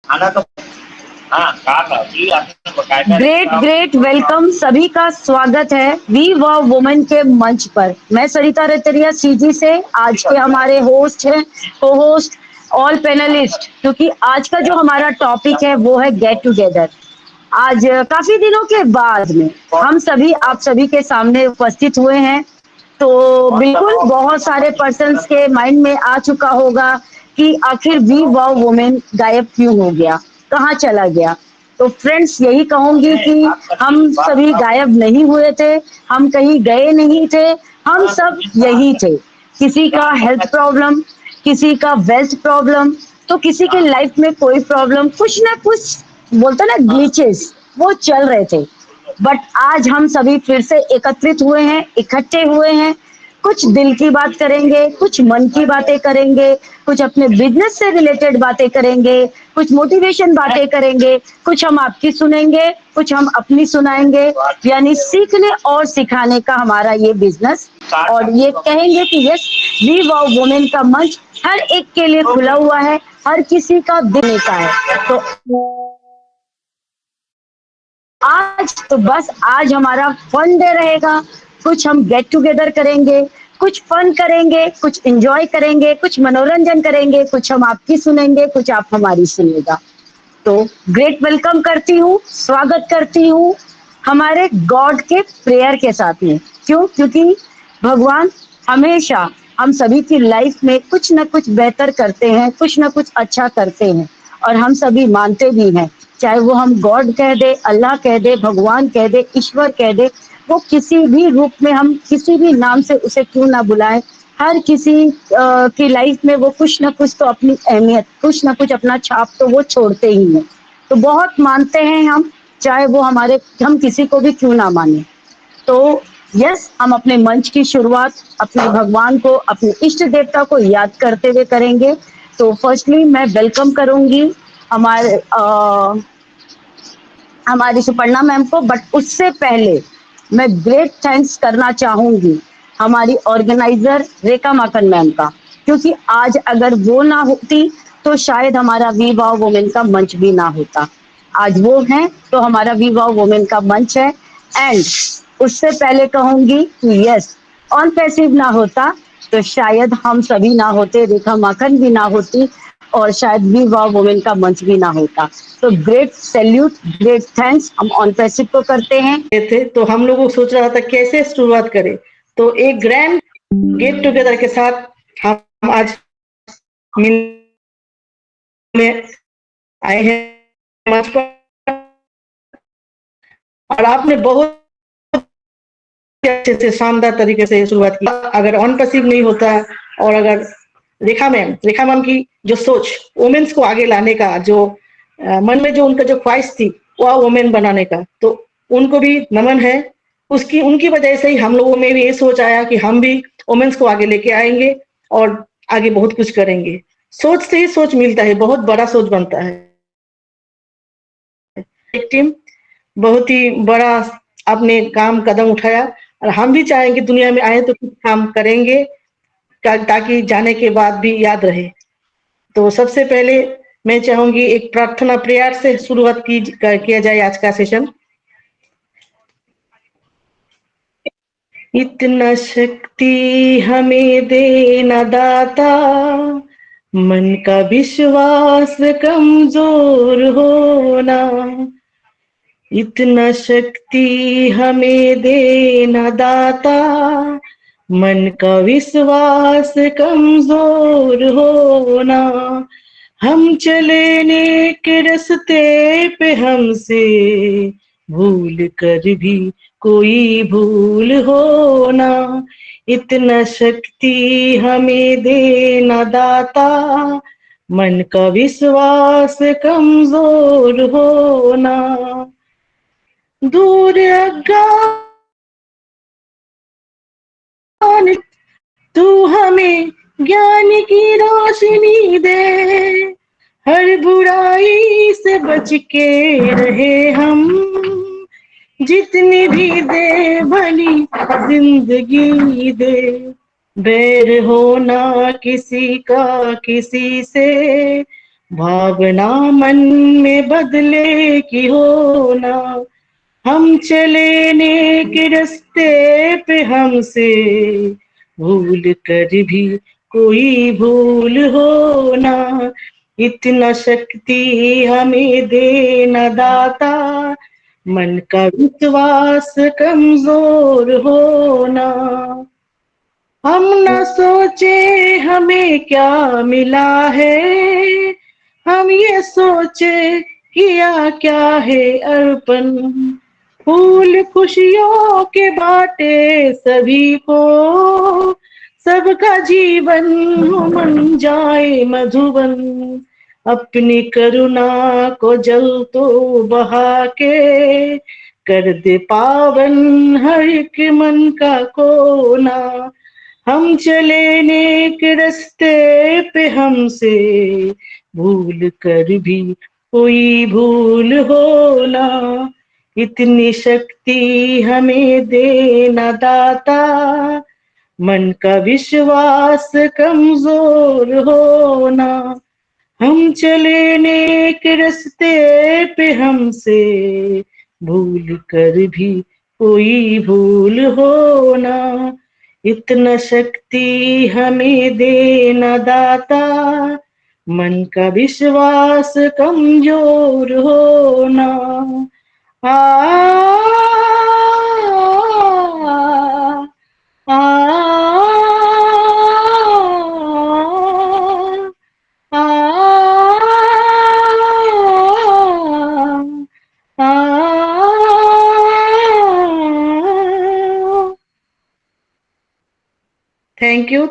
आना तो हाँ कहा था जी, आपने बकायदा ग्रेट ग्रेट वेलकम, सभी का स्वागत है वी व वुमेन के मंच पर। मैं सरिता रतरिया सीजी से आज के हमारे होस्ट हैं, को होस्ट, ऑल पैनलिस्ट, क्योंकि आज का जो हमारा टॉपिक है वो है गेट टुगेदर। आज काफी दिनों के बाद में हम सभी आप सभी के सामने उपस्थित हुए हैं। तो बिल्कुल बहुत सारे पर्सन्स के माइंड में आ चुका होगा कि आखिर वी वाव वुमेन गायब क्यों हो गया, कहाँ चला गया। तो फ्रेंड्स यही कहूंगी कि हम सभी गायब नहीं हुए थे, हम कहीं गए नहीं थे, हम सब यही थे। किसी का हेल्थ प्रॉब्लम, किसी का वेल्थ प्रॉब्लम, तो किसी के लाइफ में कोई प्रॉब्लम, कुछ ना कुछ बोलते ना ग्लिचेस, वो चल रहे थे। बट आज हम सभी फिर से एकत्रित हुए हैं, इकट्ठे हुए हैं। कुछ दिल की बात करेंगे, कुछ मन की बातें करेंगे, कुछ अपने बिजनेस से रिलेटेड बातें करेंगे, कुछ मोटिवेशन बातें करेंगे, कुछ हम आपकी सुनेंगे, कुछ हम अपनी सुनाएंगे। यानी सीखने और सिखाने का हमारा ये बिजनेस, और ये कहेंगे कि यस, वी वाव वुमेन का मंच हर एक के लिए खुला हुआ है, हर किसी का दिल का है। तो आज तो बस आज हमारा फन डे रहेगा। कुछ हम गेट टुगेदर करेंगे, कुछ फन करेंगे, कुछ एंजॉय करेंगे, कुछ मनोरंजन करेंगे, कुछ हम आपकी सुनेंगे, कुछ आप हमारी सुनिएगा। तो ग्रेट वेलकम करती हूँ, स्वागत करती हूँ हमारे गॉड के प्रेयर के साथ में। क्यों? क्योंकि भगवान हमेशा हम सभी की लाइफ में कुछ ना कुछ बेहतर करते हैं, कुछ ना कुछ अच्छा करते हैं, और हम सभी मानते भी हैं। चाहे वो हम गॉड कह दे, अल्लाह कह दे, भगवान कह दे, ईश्वर कह दे, वो किसी भी रूप में हम किसी भी नाम से उसे क्यों ना बुलाएं, हर किसी की लाइफ में वो कुछ ना कुछ तो अपनी अहमियत, कुछ ना कुछ अपना छाप तो वो छोड़ते ही हैं। तो बहुत मानते हैं हम, चाहे वो हमारे, हम किसी को भी क्यों ना माने। तो यस, हम अपने मंच की शुरुआत अपने भगवान को, अपने इष्ट देवता को याद करते हुए करेंगे। तो फर्स्टली मैं वेलकम करूंगी हमारे हमारी सुपर्णा मैम को। बट उससे पहले मैं ग्रेट थैंक्स करना चाहूंगी हमारी ऑर्गेनाइजर रेखा माखन मैम का, क्योंकि आज अगर वो ना होती तो शायद हमारा वी वाव वुमेन का मंच भी ना होता। आज वो हैं तो हमारा वी वाव वुमेन का मंच है। एंड उससे पहले कहूंगी कि यस, ऑन पैसिव ना होता तो शायद हम सभी ना होते, रेखा माखन भी ना होती, और शायद वी वाव वुमेन का मंच भी ना होता। तो ग्रेट सैल्यूट, ग्रेट थैंक्स हम ऑन पैसिव को करते हैं। थे तो हम लोगों को सोच रहा था कैसे शुरुआत करें, तो एक ग्रैंड गेट टुगेदर के साथ हम आज मिलने आए हैं मंच पर। और आपने बहुत अच्छे से शानदार तरीके से शुरुआत की। अगर ऑन पैसिव नहीं होता, और अगर रेखा मैम की जो सोच वुमेन्स को आगे लाने का, जो मन में जो उनका जो ख्वाहिश थी वह वुमेन बनाने का, तो उनको भी नमन है। उनकी वजह से ही हम लोगों में भी ये सोच आया कि हम भी वुमेन्स को आगे लेके आएंगे और आगे बहुत कुछ करेंगे। सोच से ही सोच मिलता है, बहुत बड़ा सोच बनता है। एक टीम बहुत ही बड़ा आपने काम कदम उठाया, और हम भी चाहेंगे दुनिया में आए तो कुछ काम करेंगे ताकि जाने के बाद भी याद रहे। तो सबसे पहले मैं चाहूंगी एक प्रार्थना प्रेयर से शुरुआत किया जाए आज का सेशन। इतना शक्ति हमें देना दाता, मन का विश्वास कमजोर होना। इतना शक्ति हमें देना दाता, मन का विश्वास कमजोर होना। हम चले नेक रास्ते पे हमसे भूल कर भी कोई भूल होना। इतना शक्ति हमें देना दाता, मन का विश्वास कमजोर होना। दूर अज्ञान तू हमें ज्ञान की रोशनी दे, हर बुराई से बच के रहे हम, जितनी भी दे भली जिंदगी दे। बैर होना किसी का किसी से भावना मन में बदले की हो ना, हम चले नेक रास्ते पे हमसे भूल कर भी कोई भूल हो ना, इतना शक्ति हमें देना दाता, मन का विश्वास कमजोर होना। हम न सोचे हमें क्या मिला है, हम ये सोचे किया क्या है अर्पण, फूल खुशियों के बाटे सभी को, सबका जीवन मन जाए मधुबन, अपनी करुणा को जल तो बहा के, कर दे पावन हर एक मन का कोना, हम चले नेक रास्ते पे हमसे भूल कर भी कोई भूल हो ना, इतनी शक्ति हमें देना दाता, मन का विश्वास कमजोर हो ना, हम चले नेक रास्ते पे हमसे भूल कर भी कोई भूल हो ना, इतना शक्ति हमें देना दाता, मन का विश्वास कमजोर होना। आ, आ, आ,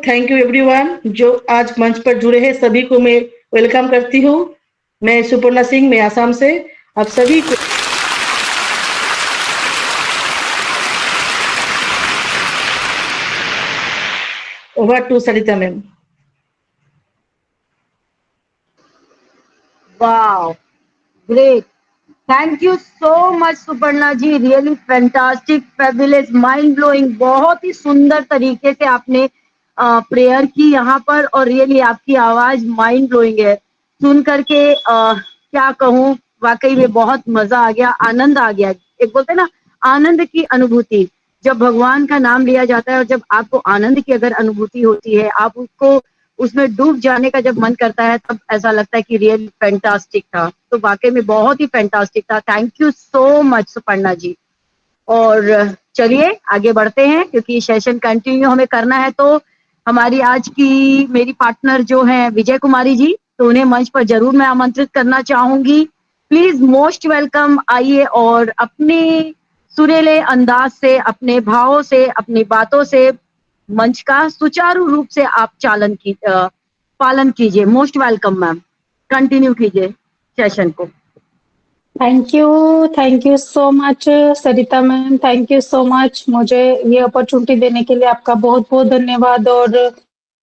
थैंक यू एवरीवन जो आज मंच पर जुड़े हैं, सभी को मैं वेलकम करती हूँ। मैं सुपर्णा सिंह, मैं आसाम से आप सभी को over to Sarita ma'am. Wow, great, thank you so much Suparna ji, really fantastic, fabulous, mind blowing, बहुत ही सुंदर तरीके से आपने प्रेयर की यहाँ पर, और रियली आपकी आवाज माइंड ब्लोइंग है, सुन करके क्या कहूँ, वाकई में बहुत मजा आ गया, आनंद आ गया। एक बोलते ना आनंद की अनुभूति, जब भगवान का नाम लिया जाता है और जब आपको आनंद की अगर अनुभूति होती है, आप उसको उसमें डूब जाने का जब मन करता है, तब ऐसा लगता है कि रियल फैंटास्टिक था। तो वाकई में बहुत ही फैंटास्टिक था। Thank you so much Suparna ji. और चलिए आगे बढ़ते हैं, क्योंकि सेशन कंटिन्यू हमें करना है। तो हमारी आज की मेरी पार्टनर जो है विजय कुमारी जी, तो उन्हें मंच पर जरूर मैं आमंत्रित करना चाहूंगी। प्लीज मोस्ट वेलकम, आइए और अपने सुरीले अंदाज से, अपने भावों से, अपनी बातों से मंच का सुचारू रूप से आप पालन कीजिए। मोस्ट वेलकम मैम, कंटिन्यू कीजिए सेशन को। Thank you so much Sarita ma'am, thank you so much. मुझे ये अपॉर्चुनिटी देने के लिए आपका बहुत बहुत धन्यवाद। और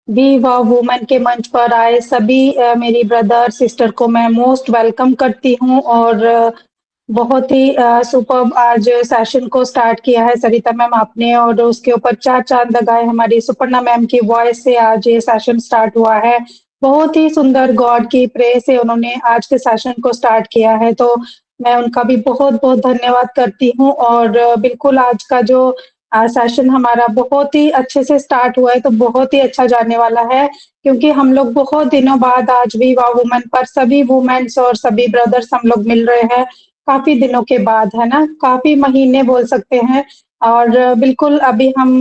वी वाव वुमेन के मंच पर आए सभी मेरी ब्रदर सिस्टर को मैं मोस्ट वेलकम करती हूँ। और बहुत ही सुपर्ब आज सेशन को स्टार्ट किया है सरिता मैम आपने, और उसके ऊपर 4 चांद लगाए हमारी सुपर्णा मैम की वॉइस से आज ये सेशन स्टार्ट हुआ है। बहुत ही सुंदर गॉड की प्रे से उन्होंने आज के सेशन को स्टार्ट किया है, तो मैं उनका भी बहुत बहुत धन्यवाद करती हूँ। और बिल्कुल आज का जो सेशन हमारा बहुत ही अच्छे से स्टार्ट हुआ है, तो बहुत ही अच्छा जाने वाला है, क्योंकि हम लोग बहुत दिनों बाद आज वी वाव वुमेन पर सभी वुमेन्स और सभी ब्रदर्स हम लोग मिल रहे हैं, काफी दिनों के बाद, है ना, काफी महीने बोल सकते हैं। और बिल्कुल अभी हम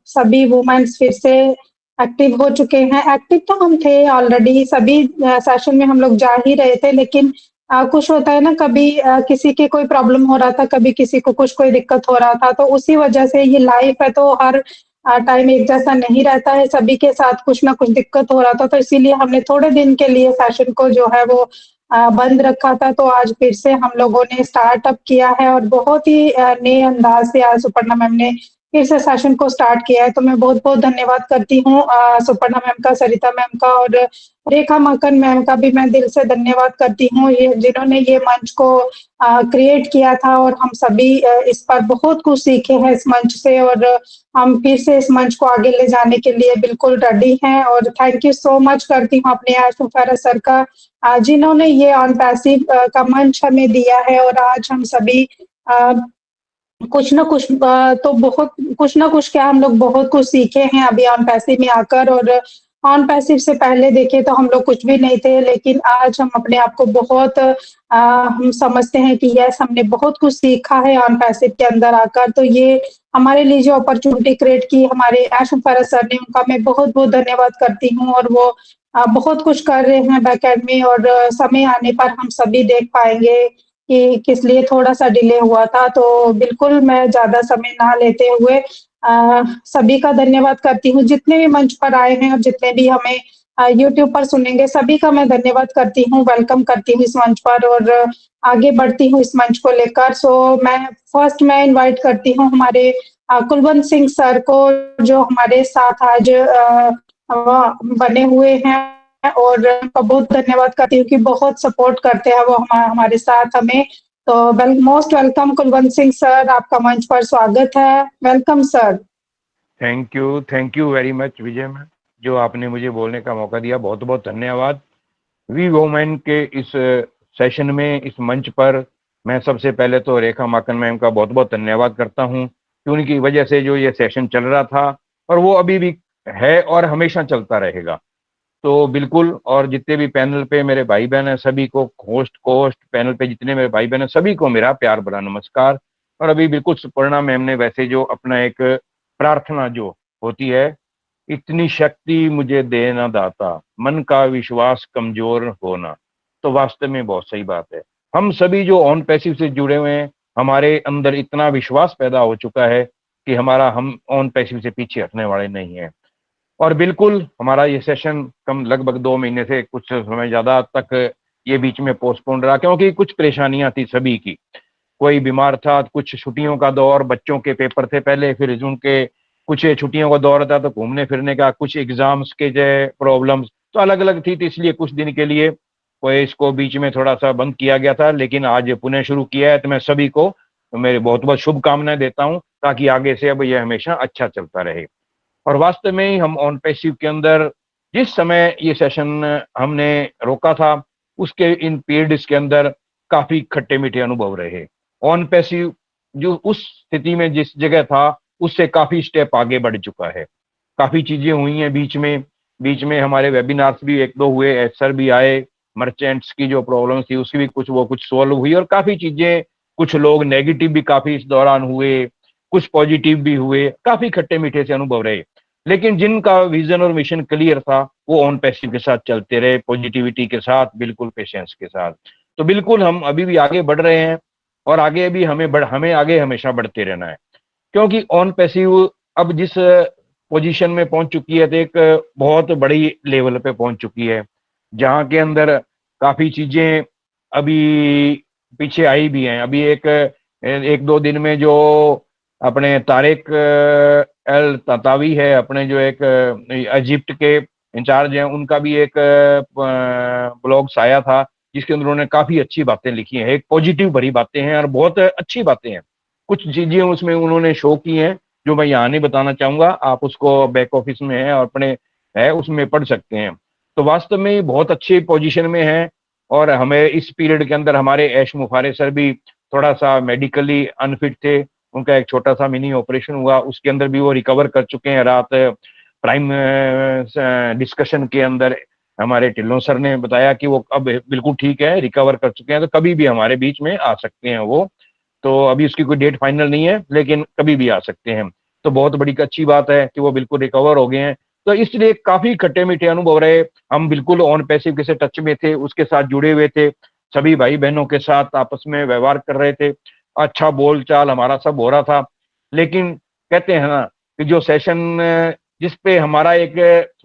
सभी वुमेन्स फिर से एक्टिव हो चुके हैं। एक्टिव तो हम थे ऑलरेडी, सभी सेशन में हम लोग जा ही रहे थे, लेकिन कुछ होता है ना, कभी किसी के कोई प्रॉब्लम हो रहा था, कभी किसी को कुछ कोई दिक्कत हो रहा था, तो उसी वजह से ये लाइफ है तो हर टाइम एक जैसा नहीं रहता है, सभी के साथ कुछ ना कुछ दिक्कत हो रहा था, तो इसीलिए हमने थोड़े दिन के लिए सेशन को जो है वो बंद रखा था। तो आज फिर से हम लोगों ने स्टार्टअप किया है और बहुत ही नए अंदाज से आज सुपर्णा मैम ने फिर से सेशन को स्टार्ट किया है। तो मैं बहुत बहुत धन्यवाद करती हूँ सुपर्णा मैम का, सरिता मैम का और रेखा माकन मैम का भी मैं दिल से धन्यवाद करती हूँ, ये जिन्होंने ये मंच को क्रिएट किया था और हम सभी इस पर बहुत कुछ सीखे हैं इस मंच से, और हम फिर से इस मंच को आगे ले जाने के लिए बिल्कुल रेडी हैं। और थैंक यू सो मच करती हूँ अपने आशु फारा सर का, जिन्होंने ये ऑन पैसिव का मंच हमें दिया है, और आज हम सभी कुछ ना कुछ तो बहुत कुछ ना कुछ क्या हम लोग बहुत कुछ सीखे हैं अभी ऑन पैसिव में आकर। और ऑन पैसिव से पहले देखें तो हम लोग कुछ भी नहीं थे, लेकिन आज हम अपने आप को बहुत हम समझते हैं कि यस, हमने बहुत कुछ सीखा है ऑन पैसिव के अंदर आकर। तो ये हमारे लिए जो अपॉर्चुनिटी क्रिएट की हमारे आशु फारस सर ने, उनका मैं बहुत बहुत धन्यवाद करती हूँ। और वो बहुत कुछ कर रहे हैं बैकएंड में, और समय आने पर हम सभी देख पाएंगे कि किस लिए थोड़ा सा डिले हुआ था। तो बिल्कुल मैं ज्यादा समय ना लेते हुए सभी का धन्यवाद करती हूँ, जितने भी मंच पर आए हैं और जितने भी हमें यूट्यूब पर सुनेंगे, सभी का मैं धन्यवाद करती हूँ, वेलकम करती हूँ इस मंच पर और आगे बढ़ती हूँ इस मंच को लेकर। सो मैं इनवाइट करती हूँ हमारे कुलवंत सिंह सर को, जो हमारे साथ आज बने हुए हैं, और उनका बहुत धन्यवाद करती हूँ कि बहुत सपोर्ट करते हैं वो हमारे साथ हमें। तो most welcome Kulwant Singh sir, आपका मंच पर स्वागत है। Welcome sir. Thank you very much Vijay ma'am, जो आपने मुझे बोलने का मौका दिया, बहुत बहुत धन्यवाद। वी वोमेन के इस सेशन में, इस मंच पर मैं सबसे पहले तो रेखा माकन मैम का बहुत बहुत धन्यवाद करता हूँ कि उनकी वजह से जो ये सेशन चल रहा था, और वो अभी भी है और हमेशा चलता रहेगा। तो बिल्कुल, और जितने भी पैनल पे मेरे भाई बहन हैं सभी को, होस्ट पैनल पे जितने मेरे भाई बहन हैं सभी को मेरा प्यार भरा नमस्कार। और अभी बिल्कुल सुपर्णा मैम ने वैसे जो अपना एक प्रार्थना जो होती है, इतनी शक्ति मुझे देना दाता, मन का विश्वास कमजोर होना, तो वास्तव में बहुत सही बात है। हम सभी जो ऑन पैसिव से जुड़े हुए हैं, हमारे अंदर इतना विश्वास पैदा हो चुका है कि हम ऑन पैसिव से पीछे हटने वाले नहीं हैं। और बिल्कुल हमारा ये सेशन लगभग 2 महीने से कुछ समय ज्यादा तक ये बीच में पोस्टपोन रहा, क्योंकि कुछ परेशानियां थी सभी की। कोई बीमार था, कुछ छुट्टियों का दौर, बच्चों के पेपर थे पहले, फिर जून के कुछ छुट्टियों का दौर था, तो घूमने फिरने का, कुछ एग्जाम्स के जो प्रॉब्लम्स तो अलग अलग थी, तो इसलिए कुछ दिन के लिए कोई इसको बीच में थोड़ा सा बंद किया गया था। लेकिन आज पुनः शुरू किया है, तो मैं सभी को मेरी बहुत बहुत शुभकामनाएं देता हूं, ताकि आगे से अब यह हमेशा अच्छा चलता रहे। और वास्तव में ही हम ऑन पैसिव के अंदर जिस समय ये सेशन हमने रोका था, उसके इन पीरियड्स के अंदर काफी खट्टे मीठे अनुभव रहे। ऑन पैसिव जो उस स्थिति में जिस जगह था, उससे काफी स्टेप आगे बढ़ चुका है। काफी चीजें हुई हैं बीच में हमारे वेबिनार्स भी 1-2 हुए, सर भी आए, मर्चेंट्स की जो प्रॉब्लम थी उसकी भी कुछ सॉल्व हुई, और काफी चीजें, कुछ लोग नेगेटिव भी काफी इस दौरान हुए, कुछ पॉजिटिव भी हुए, काफी खट्टे मीठे से अनुभव रहे। लेकिन जिनका विजन और मिशन क्लियर था, वो ऑन पैसिव के साथ चलते रहे, पॉजिटिविटी के साथ, बिल्कुल पेशेंस के साथ। तो बिल्कुल हम अभी भी आगे बढ़ रहे हैं, और आगे भी हमें आगे हमेशा बढ़ते रहना है, क्योंकि ऑन पैसिव अब जिस पोजीशन में पहुंच चुकी है, तो एक बहुत बड़ी लेवल पे पहुंच चुकी है, जहां के अंदर काफी चीजें अभी पीछे आई भी हैं। अभी 1-2 दिन में जो अपने तारिक एल ततावी है, अपने जो एक इजिप्ट के इंचार्ज हैं, उनका भी एक ब्लॉग्स आया था, जिसके अंदर उन्होंने काफी अच्छी बातें लिखी हैं, एक पॉजिटिव भरी बातें हैं और बहुत अच्छी बातें हैं। कुछ चीजें उसमें उन्होंने शो की हैं जो मैं यहाँ नहीं बताना चाहूंगा, आप उसको बैक ऑफिस में है और अपने है उसमें पढ़ सकते हैं। तो वास्तव में बहुत अच्छी पोजीशन में है, और हमें इस पीरियड के अंदर हमारे ऐश मुफारे सर भी थोड़ा सा मेडिकली अनफिट थे, उनका एक छोटा सा मिनी ऑपरेशन हुआ, उसके अंदर भी वो रिकवर कर चुके हैं। रात प्राइम डिस्कशन के अंदर हमारे टिल्लों सर ने बताया कि वो अब बिल्कुल ठीक है, रिकवर कर चुके हैं, तो कभी भी हमारे बीच में आ सकते हैं वो। तो अभी उसकी कोई डेट फाइनल नहीं है, लेकिन कभी भी आ सकते हैं। तो बहुत बड़ी अच्छी बात है कि वो बिल्कुल रिकवर हो गए हैं। तो इसलिए काफी खट्टे मीठे अनुभव रहे। हम बिल्कुल ऑन पैसिव के से टच में थे, उसके साथ जुड़े हुए थे, सभी भाई बहनों के साथ आपस में व्यवहार कर रहे थे, अच्छा बोलचाल हमारा सब हो रहा था। लेकिन कहते हैं ना कि जो सेशन जिसपे हमारा एक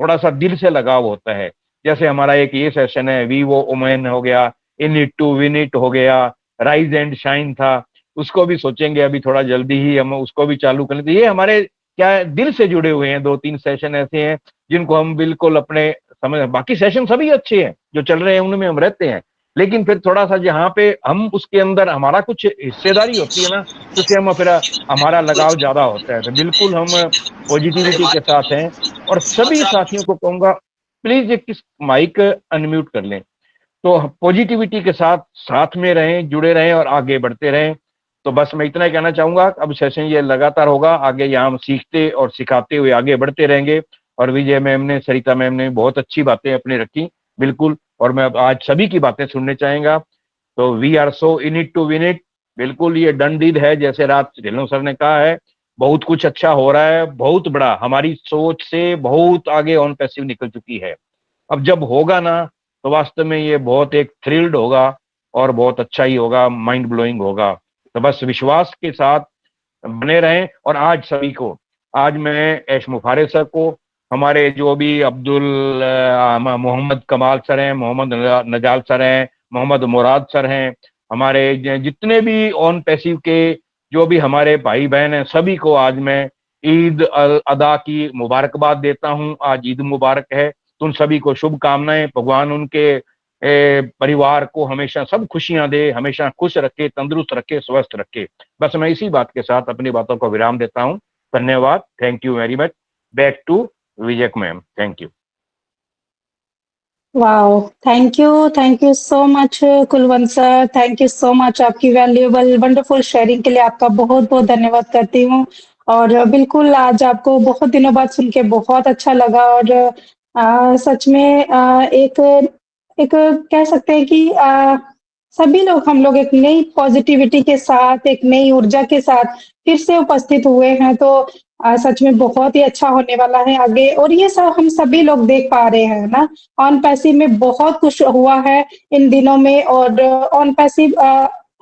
थोड़ा सा दिल से लगाव होता है, जैसे हमारा एक ये सेशन है वी वो वुमेन हो गया, in it to win it हो गया, राइज एंड शाइन था, उसको भी सोचेंगे, अभी थोड़ा जल्दी ही हम उसको भी चालू करें। तो ये हमारे क्या है, दिल से जुड़े हुए हैं 2-3 सेशन ऐसे हैं जिनको हम बिल्कुल अपने समझ, बाकी सेशन सभी अच्छे हैं जो चल रहे हैं, उनमें हम रहते हैं, लेकिन फिर थोड़ा सा जहाँ पे हम उसके अंदर हमारा कुछ हिस्सेदारी होती है ना, तो उससे हम फिर हमारा लगाव ज्यादा होता है। तो बिल्कुल हम पॉजिटिविटी के साथ हैं, और सभी साथियों को कहूंगा प्लीज एक माइक अनम्यूट कर लें, तो पॉजिटिविटी के साथ साथ में रहें, जुड़े रहें और आगे बढ़ते रहें। तो बस मैं इतना ही कहना चाहूंगा, अब सेशन ये लगातार होगा, आगे यहाँ हम सीखते और सिखाते हुए आगे बढ़ते रहेंगे। और विजय मैम ने, सरिता मैम ने बहुत अच्छी बातें अपनी रखी, बिल्कुल, और मैं अब आज सभी की बातें सुनने चाहेंगा। तो we are so in it to win it, बिल्कुल ये डन डील है, जैसे रात ढिल्लों सर ने कहा है, बहुत कुछ अच्छा हो रहा है, बहुत बड़ा, हमारी सोच से बहुत आगे ऑन पैसिव निकल चुकी है। अब जब होगा ना, तो वास्तव में ये बहुत एक थ्रिल्ड होगा और बहुत अच्छा ही होगा, माइंड ब्लोइंग होगा। तो बस विश्वास के साथ बने रहें। और आज सभी को, आज मैं ऐश मुफारे सर को, हमारे जो भी मोहम्मद कमाल सर हैं, मोहम्मद नजाल सर हैं, मोहम्मद मुराद सर हैं, हमारे जितने भी ऑन पैसिव के जो भी हमारे भाई बहन हैं, सभी को आज मैं ईद अल अदा की मुबारकबाद देता हूं। आज ईद मुबारक है, तो उन सभी को शुभकामनाएं। भगवान उनके परिवार को हमेशा सब खुशियां दे, हमेशा खुश रखे, तंदुरुस्त रखे, स्वस्थ रखे। बस मैं इसी बात के साथ अपनी बातों को विराम देता हूं। धन्यवाद, thank you very much. Back to Vijay ma'am, thank you. Wow, thank you so much Kulwant sir, thank you so much, आपकी वैल्यूएबल वंडरफुल शेयरिंग के लिए आपका बहुत बहुत धन्यवाद करती हूँ। और बिल्कुल आज आपको बहुत दिनों बाद सुन के बहुत अच्छा लगा, और सच में एक एक कह सकते हैं कि सभी लोग, हम लोग एक नई पॉजिटिविटी के साथ, एक नई ऊर्जा के साथ फिर से उपस्थित हुए हैं। तो सच में बहुत ही अच्छा होने वाला है आगे, और ये सब हम सभी लोग देख पा रहे हैं ना। ऑन पैसिव में बहुत कुछ हुआ है इन दिनों में, और ऑन पैसिव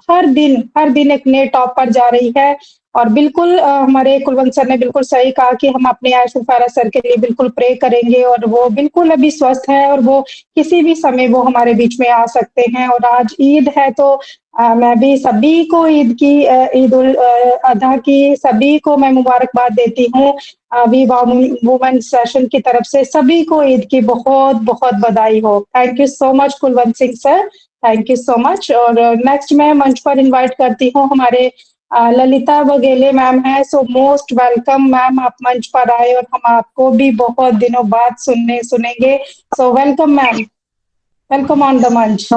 हर दिन एक नए टॉप पर जा रही है। और बिल्कुल हमारे कुलवंत सर ने बिल्कुल सही कहा कि हम अपने आयुष मुफारा सर के लिए बिल्कुल प्रे करेंगे, और वो बिल्कुल अभी स्वस्थ है, और वो किसी भी समय वो हमारे बीच में आ सकते हैं। और आज ईद है, तो मैं भी सभी को ईद की ईद उल अधा की सभी को मैं मुबारकबाद देती हूँ। वी वुमेन सेशन की तरफ से सभी को ईद की बहुत बहुत बधाई हो। Thank you so much Kulwant Singh sir, thank you so much. और नेक्स्ट मैं मंच पर इनवाइट करती हूँ हमारे ललिता बघेले मैम है। सो मोस्ट वेलकम मैम, आप मंच पर आए और हम आपको भी बहुत दिनों बाद सुनेंगे। So welcome ma'am, welcome on the मंच।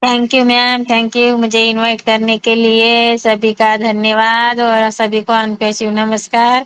Thank you ma'am, thank you मुझे इनवाइट करने के लिए। सभी का धन्यवाद, और सभी को अनपेशिव नमस्कार,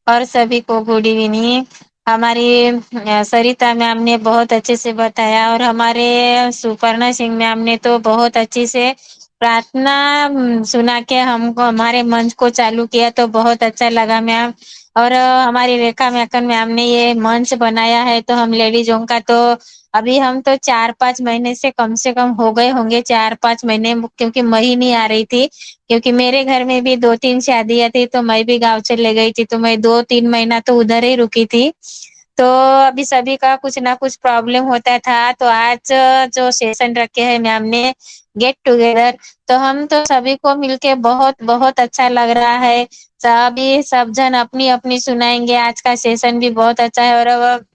और सभी को गुड इवनिंग। हमारी सरिता मैम ने बहुत अच्छे से बताया, और हमारे सुपर्णा सिंह मैम ने तो बहुत अच्छे से प्रार्थना सुना के हमको, हमारे मंच को चालू किया, तो बहुत अच्छा लगा मैम। और हमारी रेखा मैकन मैम ने ये मंच बनाया है, तो हम लेडीजों का तो अभी हम तो 4-5 महीने से कम हो गए होंगे, 4-5 महीने, क्योंकि मैं ही नहीं आ रही थी, क्योंकि मेरे घर में भी 2-3 शादियां थी, तो मैं भी गांव चले गई थी, तो मैं 2-3 महीना तो उधर ही रुकी थी। तो अभी सभी का कुछ ना कुछ प्रॉब्लम होता था। तो आज जो सेशन रखे हैं मैम ने, गेट टुगेदर, तो हम तो सभी को मिलके बहुत बहुत अच्छा लग रहा है। सभी सब जन अपनी अपनी सुनाएंगे। आज का सेशन भी बहुत अच्छा है, और अब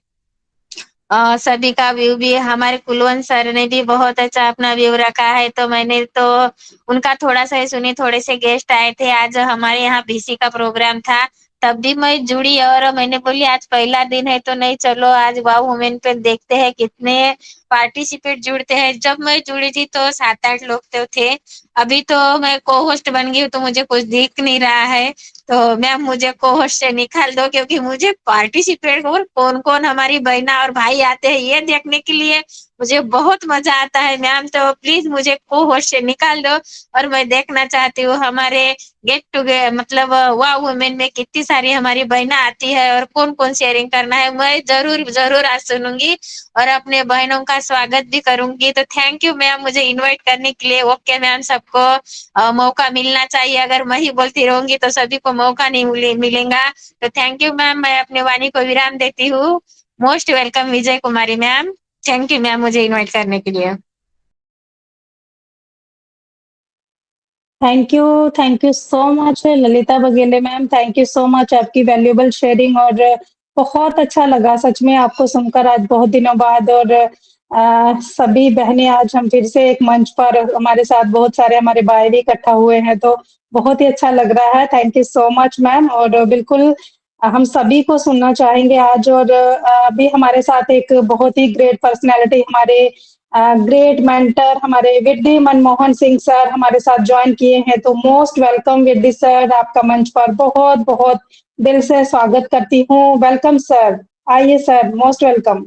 सभी का व्यू भी, हमारे कुलवंत सर ने भी बहुत अच्छा अपना व्यू रखा है, तो मैंने तो उनका थोड़ा सा ही सुनी। थोड़े से गेस्ट आए थे, आज हमारे यहाँ बीसी का प्रोग्राम था, तब भी मैं जुड़ी, और मैंने बोली आज पहला दिन है, तो नहीं, चलो आज वाव वुमेन पे देखते हैं कितने पार्टिसिपेट जुड़ते हैं। जब मैं जुड़ी थी तो 7-8 लोग तो थे, अभी तो मैं को होस्ट बन गई हूँ, तो मुझे कुछ दिख नहीं रहा है। तो मैम मुझे को होस्ट से निकाल दो, क्योंकि मुझे पार्टिसिपेट, और कौन कौन हमारी बहना और भाई आते हैं ये देखने के लिए मुझे बहुत मजा आता है मैम। तो प्लीज मुझे को होस्ट से निकाल दो, और मैं देखना चाहती हूँ हमारे गेट टुगेदर, मतलब वाव वुमेन में कितनी सारी हमारी बहना आती है, और कौन कौन शेयरिंग करना है। मैं जरूर जरूर आज सुनूंगी, और अपने बहनों का स्वागत भी करूंगी। तो थैंक यू मैम मुझे इनवाइट करने के लिए। ओके मैम, सबको मौका मिलना चाहिए, अगर मैं ही बोलती रहूंगी तो सभी को मौका नहीं मिलेगा। तो थैंक यू मैम, मैं अपने वाणी को विराम देती हूँ। Most welcome Vijay Kumari ma'am. Thank you ma'am मुझे इनवाइट करने के लिए। Thank you so much Lalita Baghele ma'am, thank you so much आपकी वैल्यूएबल शेयरिंग, और बहुत अच्छा लगा सच में आपको सुनकर आज बहुत दिनों बाद। और सभी बहनें आज हम फिर से एक मंच पर, हमारे साथ बहुत सारे हमारे भाई भी इकट्ठा हुए हैं, तो बहुत ही अच्छा लग रहा है। Thank you so much ma'am. और बिल्कुल हम सभी को सुनना चाहेंगे आज। और अभी हमारे साथ एक बहुत ही ग्रेट पर्सनैलिटी, हमारे ग्रेट मेंटर, हमारे विड्डी मनमोहन सिंह सर हमारे साथ ज्वाइन किए हैं। तो मोस्ट वेलकम विड्डी सर, आपका मंच पर बहुत बहुत दिल से स्वागत करती हूँ। वेलकम सर, आइए sir, most welcome.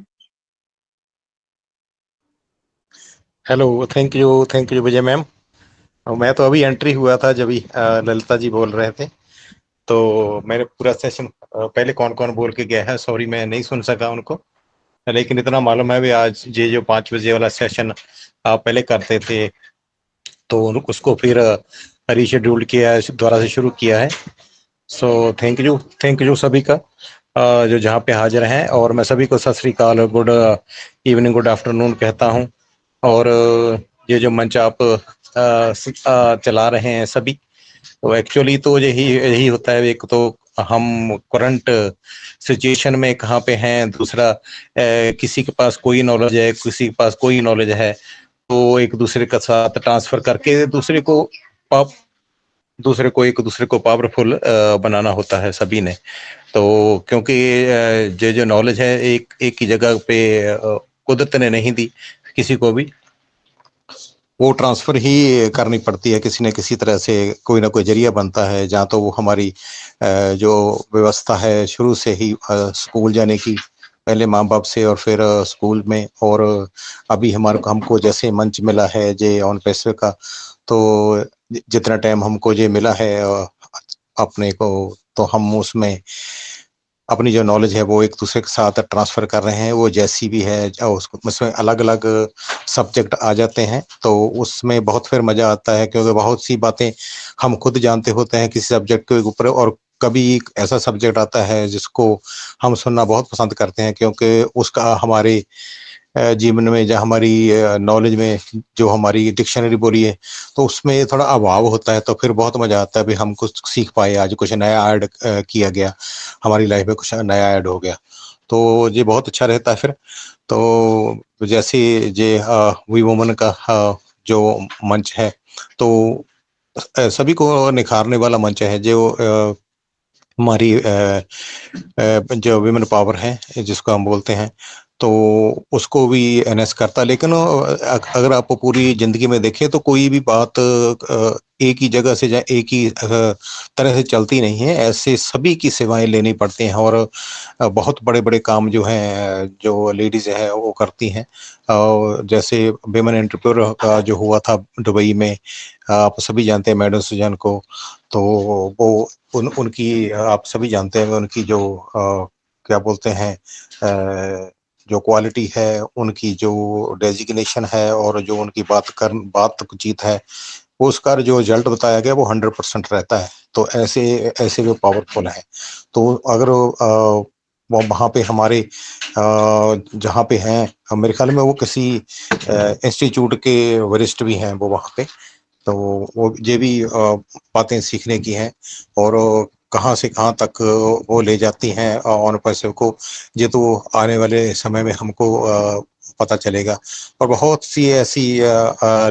Hello, thank you Vijay ma'am. मैं तो अभी एंट्री हुआ था जब ललिता जी बोल रहे थे, तो मैंने पूरा सेशन पहले कौन कौन बोल के गया है, सॉरी मैं नहीं सुन सका उनको, लेकिन इतना मालूम है भी आज ये जो 5 बजे वाला सेशन आप पहले करते थे तो उसको फिर रीशेड्यूल किया, दोबारा से शुरू किया है। सो थैंक यू सभी का जो जहाँ पे हाजिर हैं, और मैं सभी को सत श्री अकाल, गुड इवनिंग, गुड आफ्टरनून कहता हूँ। और ये जो मंच आप चला रहे हैं सभी, तो एक्चुअली तो यही होता है। एक तो हम करंट सिचुएशन में कहाँ पे हैं, दूसरा किसी के पास कोई नॉलेज है, किसी के पास कोई नॉलेज है, तो एक दूसरे के साथ ट्रांसफर करके एक दूसरे को पावरफुल बनाना होता है सभी ने। तो क्योंकि जो नॉलेज है एक ही जगह पे कुदरत ने नहीं दी किसी को भी, वो ट्रांसफर ही करनी पड़ती है, किसी न किसी तरह से कोई ना कोई जरिया बनता है। जहाँ तो वो हमारी जो व्यवस्था है शुरू से ही स्कूल जाने की, पहले माँ बाप से और फिर स्कूल में, और अभी हमको जैसे मंच मिला है जे ऑन पैसे का, तो जितना टाइम हमको ये मिला है अपने को, तो हम उसमें अपनी जो नॉलेज है वो एक दूसरे के साथ ट्रांसफर कर रहे हैं। वो जैसी भी है, उसमें अलग अलग सब्जेक्ट आ जाते हैं, तो उसमें बहुत फिर मजा आता है, क्योंकि बहुत सी बातें हम खुद जानते होते हैं किसी सब्जेक्ट के ऊपर, और कभी एक ऐसा सब्जेक्ट आता है जिसको हम सुनना बहुत पसंद करते हैं, क्योंकि उसका हमारे जीवन में, या हमारी नॉलेज में जो हमारी डिक्शनरी बोली है, तो उसमें थोड़ा अभाव होता है। तो फिर बहुत मजा आता है भी हम कुछ सीख पाए, आज कुछ नया ऐड किया गया, हमारी लाइफ में कुछ नया ऐड हो गया, तो ये बहुत अच्छा रहता है फिर। तो जैसे ये वी वुमन का जो मंच है, तो सभी को निखारने वाला मंच है, जो हमारी जो विमेन पावर है जिसको हम बोलते हैं, तो उसको भी एनएस करता। लेकिन अगर आप पूरी जिंदगी में देखें तो कोई भी बात एक ही जगह से या एक ही तरह से चलती नहीं है, ऐसे सभी की सेवाएं लेनी पड़ती हैं, और बहुत बड़े बड़े काम जो हैं जो लेडीज है वो करती हैं। और जैसे विमेन एंटरप्रेन्योर का जो हुआ था दुबई में, आप सभी जानते हैं मैडम सुजान को, तो वो उनकी आप सभी जानते हैं उनकी जो क्या बोलते हैं जो क्वालिटी है, उनकी जो डेजिग्नेशन है, और जो उनकी बात जीत है, उसका जो रिजल्ट बताया गया वो 100% रहता है। तो ऐसे जो पावरफुल है, तो अगर वो वहाँ पे हमारे जहाँ पे हैं, मेरे ख्याल में वो किसी इंस्टीट्यूट के वरिष्ठ भी हैं वो वहाँ पे, तो वो ये भी बातें सीखने की हैं, और कहाँ से कहाँ तक वो ले जाती हैं ऑन पैसे को, ये तो आने वाले समय में हमको पता चलेगा। और बहुत सी ऐसी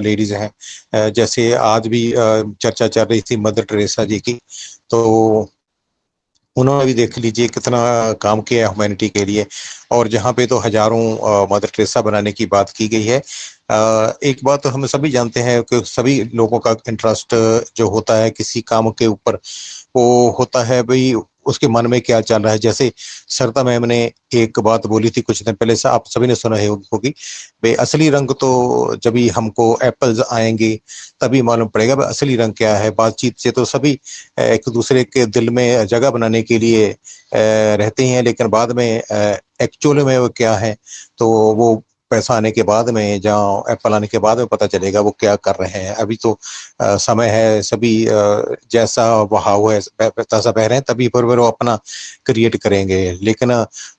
लेडीज हैं, जैसे आज भी चर्चा चल रही थी मदर टेरेसा जी की, तो उन्होंने भी देख लीजिए कितना काम किया ह्यूमैनिटी के लिए, और जहाँ पे तो हजारों मदर टेरेसा बनाने की बात की गई है। एक बात तो हम सभी जानते हैं कि सभी लोगों का इंटरेस्ट जो होता है किसी काम के ऊपर, वो होता है भाई उसके मन में क्या चल रहा है। जैसे सरता मैम ने एक बात बोली थी कुछ दिन पहले से, आप सभी ने सुना होगी, भाई असली रंग तो जब भी हमको एप्पल्स आएंगे तभी मालूम पड़ेगा भाई असली रंग क्या है। बातचीत से तो सभी एक दूसरे के दिल में जगह बनाने के लिए रहते हैं, लेकिन बाद में एक्चुअल में वो क्या है, तो वो पैसा आने के बाद में, जहाँ एप्पल आने के बाद में पता चलेगा वो क्या कर रहे हैं। अभी तो समय है, सभी जैसा बहाव है तैसा बह रहे हैं, तभी पर वो अपना क्रिएट करेंगे। लेकिन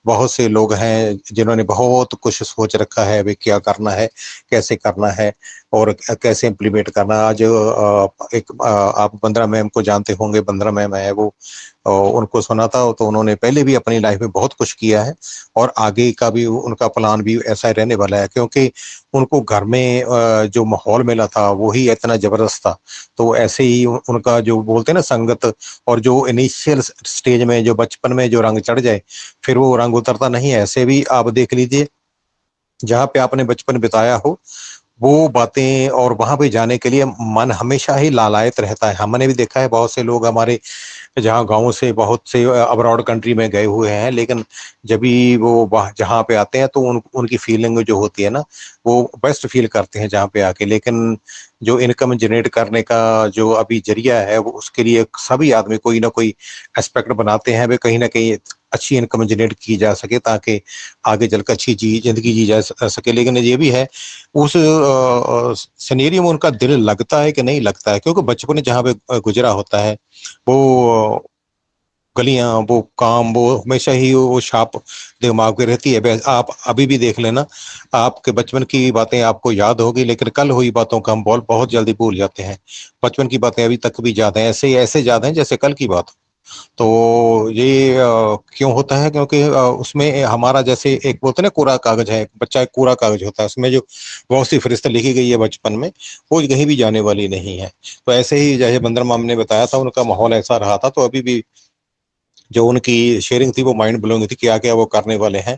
बहुत से लोग हैं जिन्होंने बहुत कुछ सोच रखा है वे क्या करना है, कैसे करना है, और कैसे इम्प्लीमेंट करना। आज आप बंद्रा मैम को जानते होंगे, बंद्रा मैम है वो, उनको सुना था तो उन्होंने पहले भी अपनी लाइफ में बहुत कुछ किया है और आगे का भी उनका प्लान भी ऐसा ही रहने वाला है, क्योंकि उनको घर में जो माहौल मिला था वो ही इतना जबरदस्त था। तो ऐसे ही उनका जो बोलते हैं ना संगत, और जो इनिशियल स्टेज में जो बचपन में जो रंग चढ़ जाए फिर वो रंग उतरता नहीं है। ऐसे भी आप देख लीजिए जहाँ पे आपने बचपन बिताया हो वो बातें, और वहां पे जाने के लिए मन हमेशा ही लालायत रहता है। हमने भी देखा है बहुत से लोग हमारे जहाँ गाँव से बहुत से अब्रॉड कंट्री में गए हुए हैं, लेकिन जब भी वो जहाँ पे आते हैं तो उनकी फीलिंग जो होती है ना वो बेस्ट फील करते हैं जहाँ पे आके। लेकिन जो इनकम जनरेट करने का जो अभी जरिया है वो उसके लिए सभी आदमी कोई ना कोई एस्पेक्ट बनाते हैं, वे कहीं ना कहीं अच्छी इनकम जनरेट की जा सके ताकि आगे चलकर अच्छी जिंदगी जी जा सके। लेकिन ये भी है उस सिनेरियो में उनका दिल लगता है कि नहीं लगता है, क्योंकि बचपन जहाँ पे गुजरा होता है वो गलियां, वो काम, वो हमेशा ही वो छाप दिमाग में रहती है। आप अभी भी देख लेना, आपके बचपन की बातें आपको याद होगी लेकिन कल हुई बातों का हम बहुत जल्दी भूल जाते हैं। बचपन की बातें अभी तक भी याद हैं, ऐसे याद हैं जैसे कल की बात। तो ये क्यों होता है? क्योंकि उसमें हमारा जैसे एक बोलते हैं ना कोरा कागज है, बच्चा एक कोरा कागज होता है, उसमें जो बहुत सी फरिश्त लिखी गई है बचपन में वो कहीं भी जाने वाली नहीं है। तो ऐसे ही जैसे बंदर माम ने बताया था उनका माहौल ऐसा रहा था, तो अभी भी जो उनकी शेयरिंग थी वो माइंड ब्लोइंग थी, क्या क्या वो करने वाले हैं।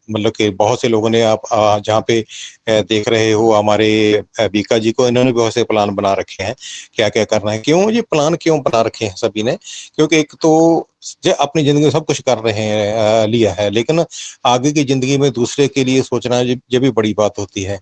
मतलब कि बहुत से लोगों ने आप जहाँ पे देख रहे हो हमारे बीका जी को, इन्होंने बहुत से प्लान बना रखे हैं क्या क्या करना है। क्यों ये प्लान क्यों बना रखे हैं सभी ने? क्योंकि एक तो जो अपनी जिंदगी में सब कुछ कर रहे हैं लिया है, लेकिन आगे की जिंदगी में दूसरे के लिए सोचना ये भी बड़ी बात होती है।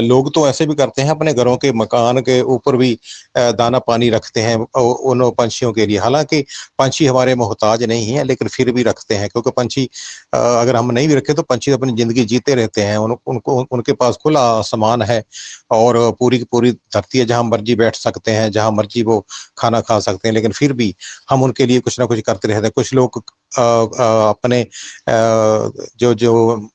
लोग तो ऐसे भी करते हैं, अपने घरों के मकान के ऊपर भी दाना पानी रखते हैं उन पंछियों के लिए। हालांकि पंछी हमारे मोहताज नहीं है लेकिन फिर भी रखते हैं, क्योंकि पंछी अगर हम नहीं भी रखे तो पंछी अपनी जिंदगी जीते रहते हैं। उनको उनके पास खुला आसमान है और पूरी की पूरी धरती है जहां मर्जी बैठ सकते हैं, जहां मर्जी वो खाना खा सकते हैं, लेकिन फिर भी हम उनके लिए कुछ ना कुछ करते रहते हैं। कुछ लोग अपने जो जो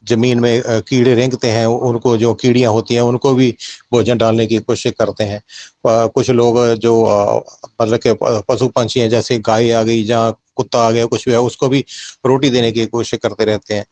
जमीन में कीड़े रेंगते हैं, उनको जो कीड़ियां होती हैं उनको भी भोजन डालने की कोशिश करते हैं। कुछ लोग जो मतलब के पशु पंछी हैं, जैसे गाय आ गई, जहाँ कुत्ता आ गया, कुछ भी है, उसको भी रोटी देने की कोशिश करते रहते हैं।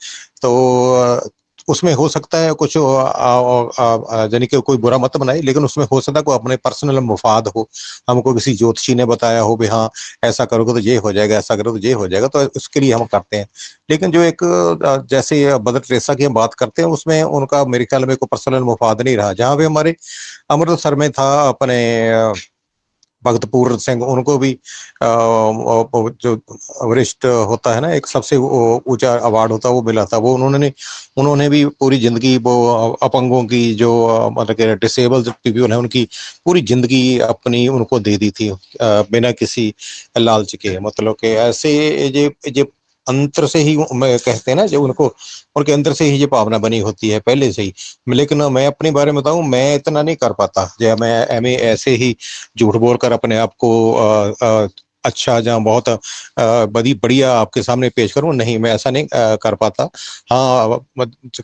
तो उसमें हो सकता है कुछ यानी कि कोई बुरा मत बनाए, लेकिन उसमें हो सकता है कोई अपने पर्सनल मुफाद हो। हमको किसी ज्योतिषी ने बताया हो भी हाँ ऐसा करोगे तो ये हो जाएगा, ऐसा करो तो ये हो जाएगा, तो उसके लिए हम करते हैं। लेकिन जो एक जैसे मदर टेरेसा की हम बात करते हैं उसमें उनका मेरे ख्याल में कोई पर्सनल मुफाद नहीं रहा। जहाँ पे हमारे अमृतसर में था अपने भगत पूर्ण सिंह, उनको भी जो वरिष्ठ होता है ना, एक सबसे ऊंचा अवार्ड होता है वो मिला था। वो उन्होंने भी पूरी जिंदगी वो अपंगों की जो मतलब डिसेबल्ड पीपल है उनकी पूरी जिंदगी अपनी उनको दे दी थी बिना किसी लालच के। मतलब कि ऐसे ये अंतर से ही कहते हैं ना, जो उनको उनके अंदर से ही ये भावना बनी होती है पहले से ही। लेकिन मैं अपने बारे में बताऊं, मैं इतना नहीं कर पाता। जब मैं ऐसे ही झूठ बोलकर अपने आप को अच्छा जहाँ बहुत बढ़िया आपके सामने पेश करूं, नहीं, मैं ऐसा नहीं कर पाता। हाँ,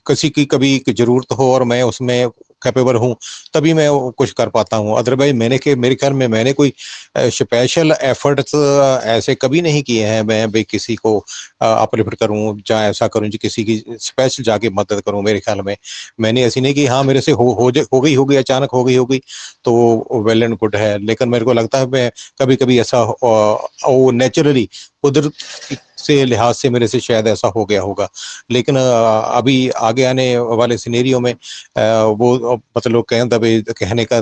किसी की कभी जरूरत हो और मैं उसमें कैपेबल हूँ तभी मैं कुछ कर पाता हूँ। अदरवाइज मेरे ख्याल में मैंने कोई स्पेशल एफर्ट्स ऐसे कभी नहीं किए हैं मैं भी किसी को अपलिफ्ट करूँ या ऐसा करूँ जो किसी की स्पेशल जाके मदद करूँ। मेरे ख्याल में मैंने ऐसी नहीं कि हाँ मेरे से हो गई अचानक हो गई तो वेल एंड गुड है। लेकिन मेरे को लगता है मैं कभी कभी ऐसा नेचुरली कुदरत से लिहाज से मेरे से शायद ऐसा हो गया होगा। लेकिन अभी आगे आने वाले सिनेरियो में वो मतलब कहने का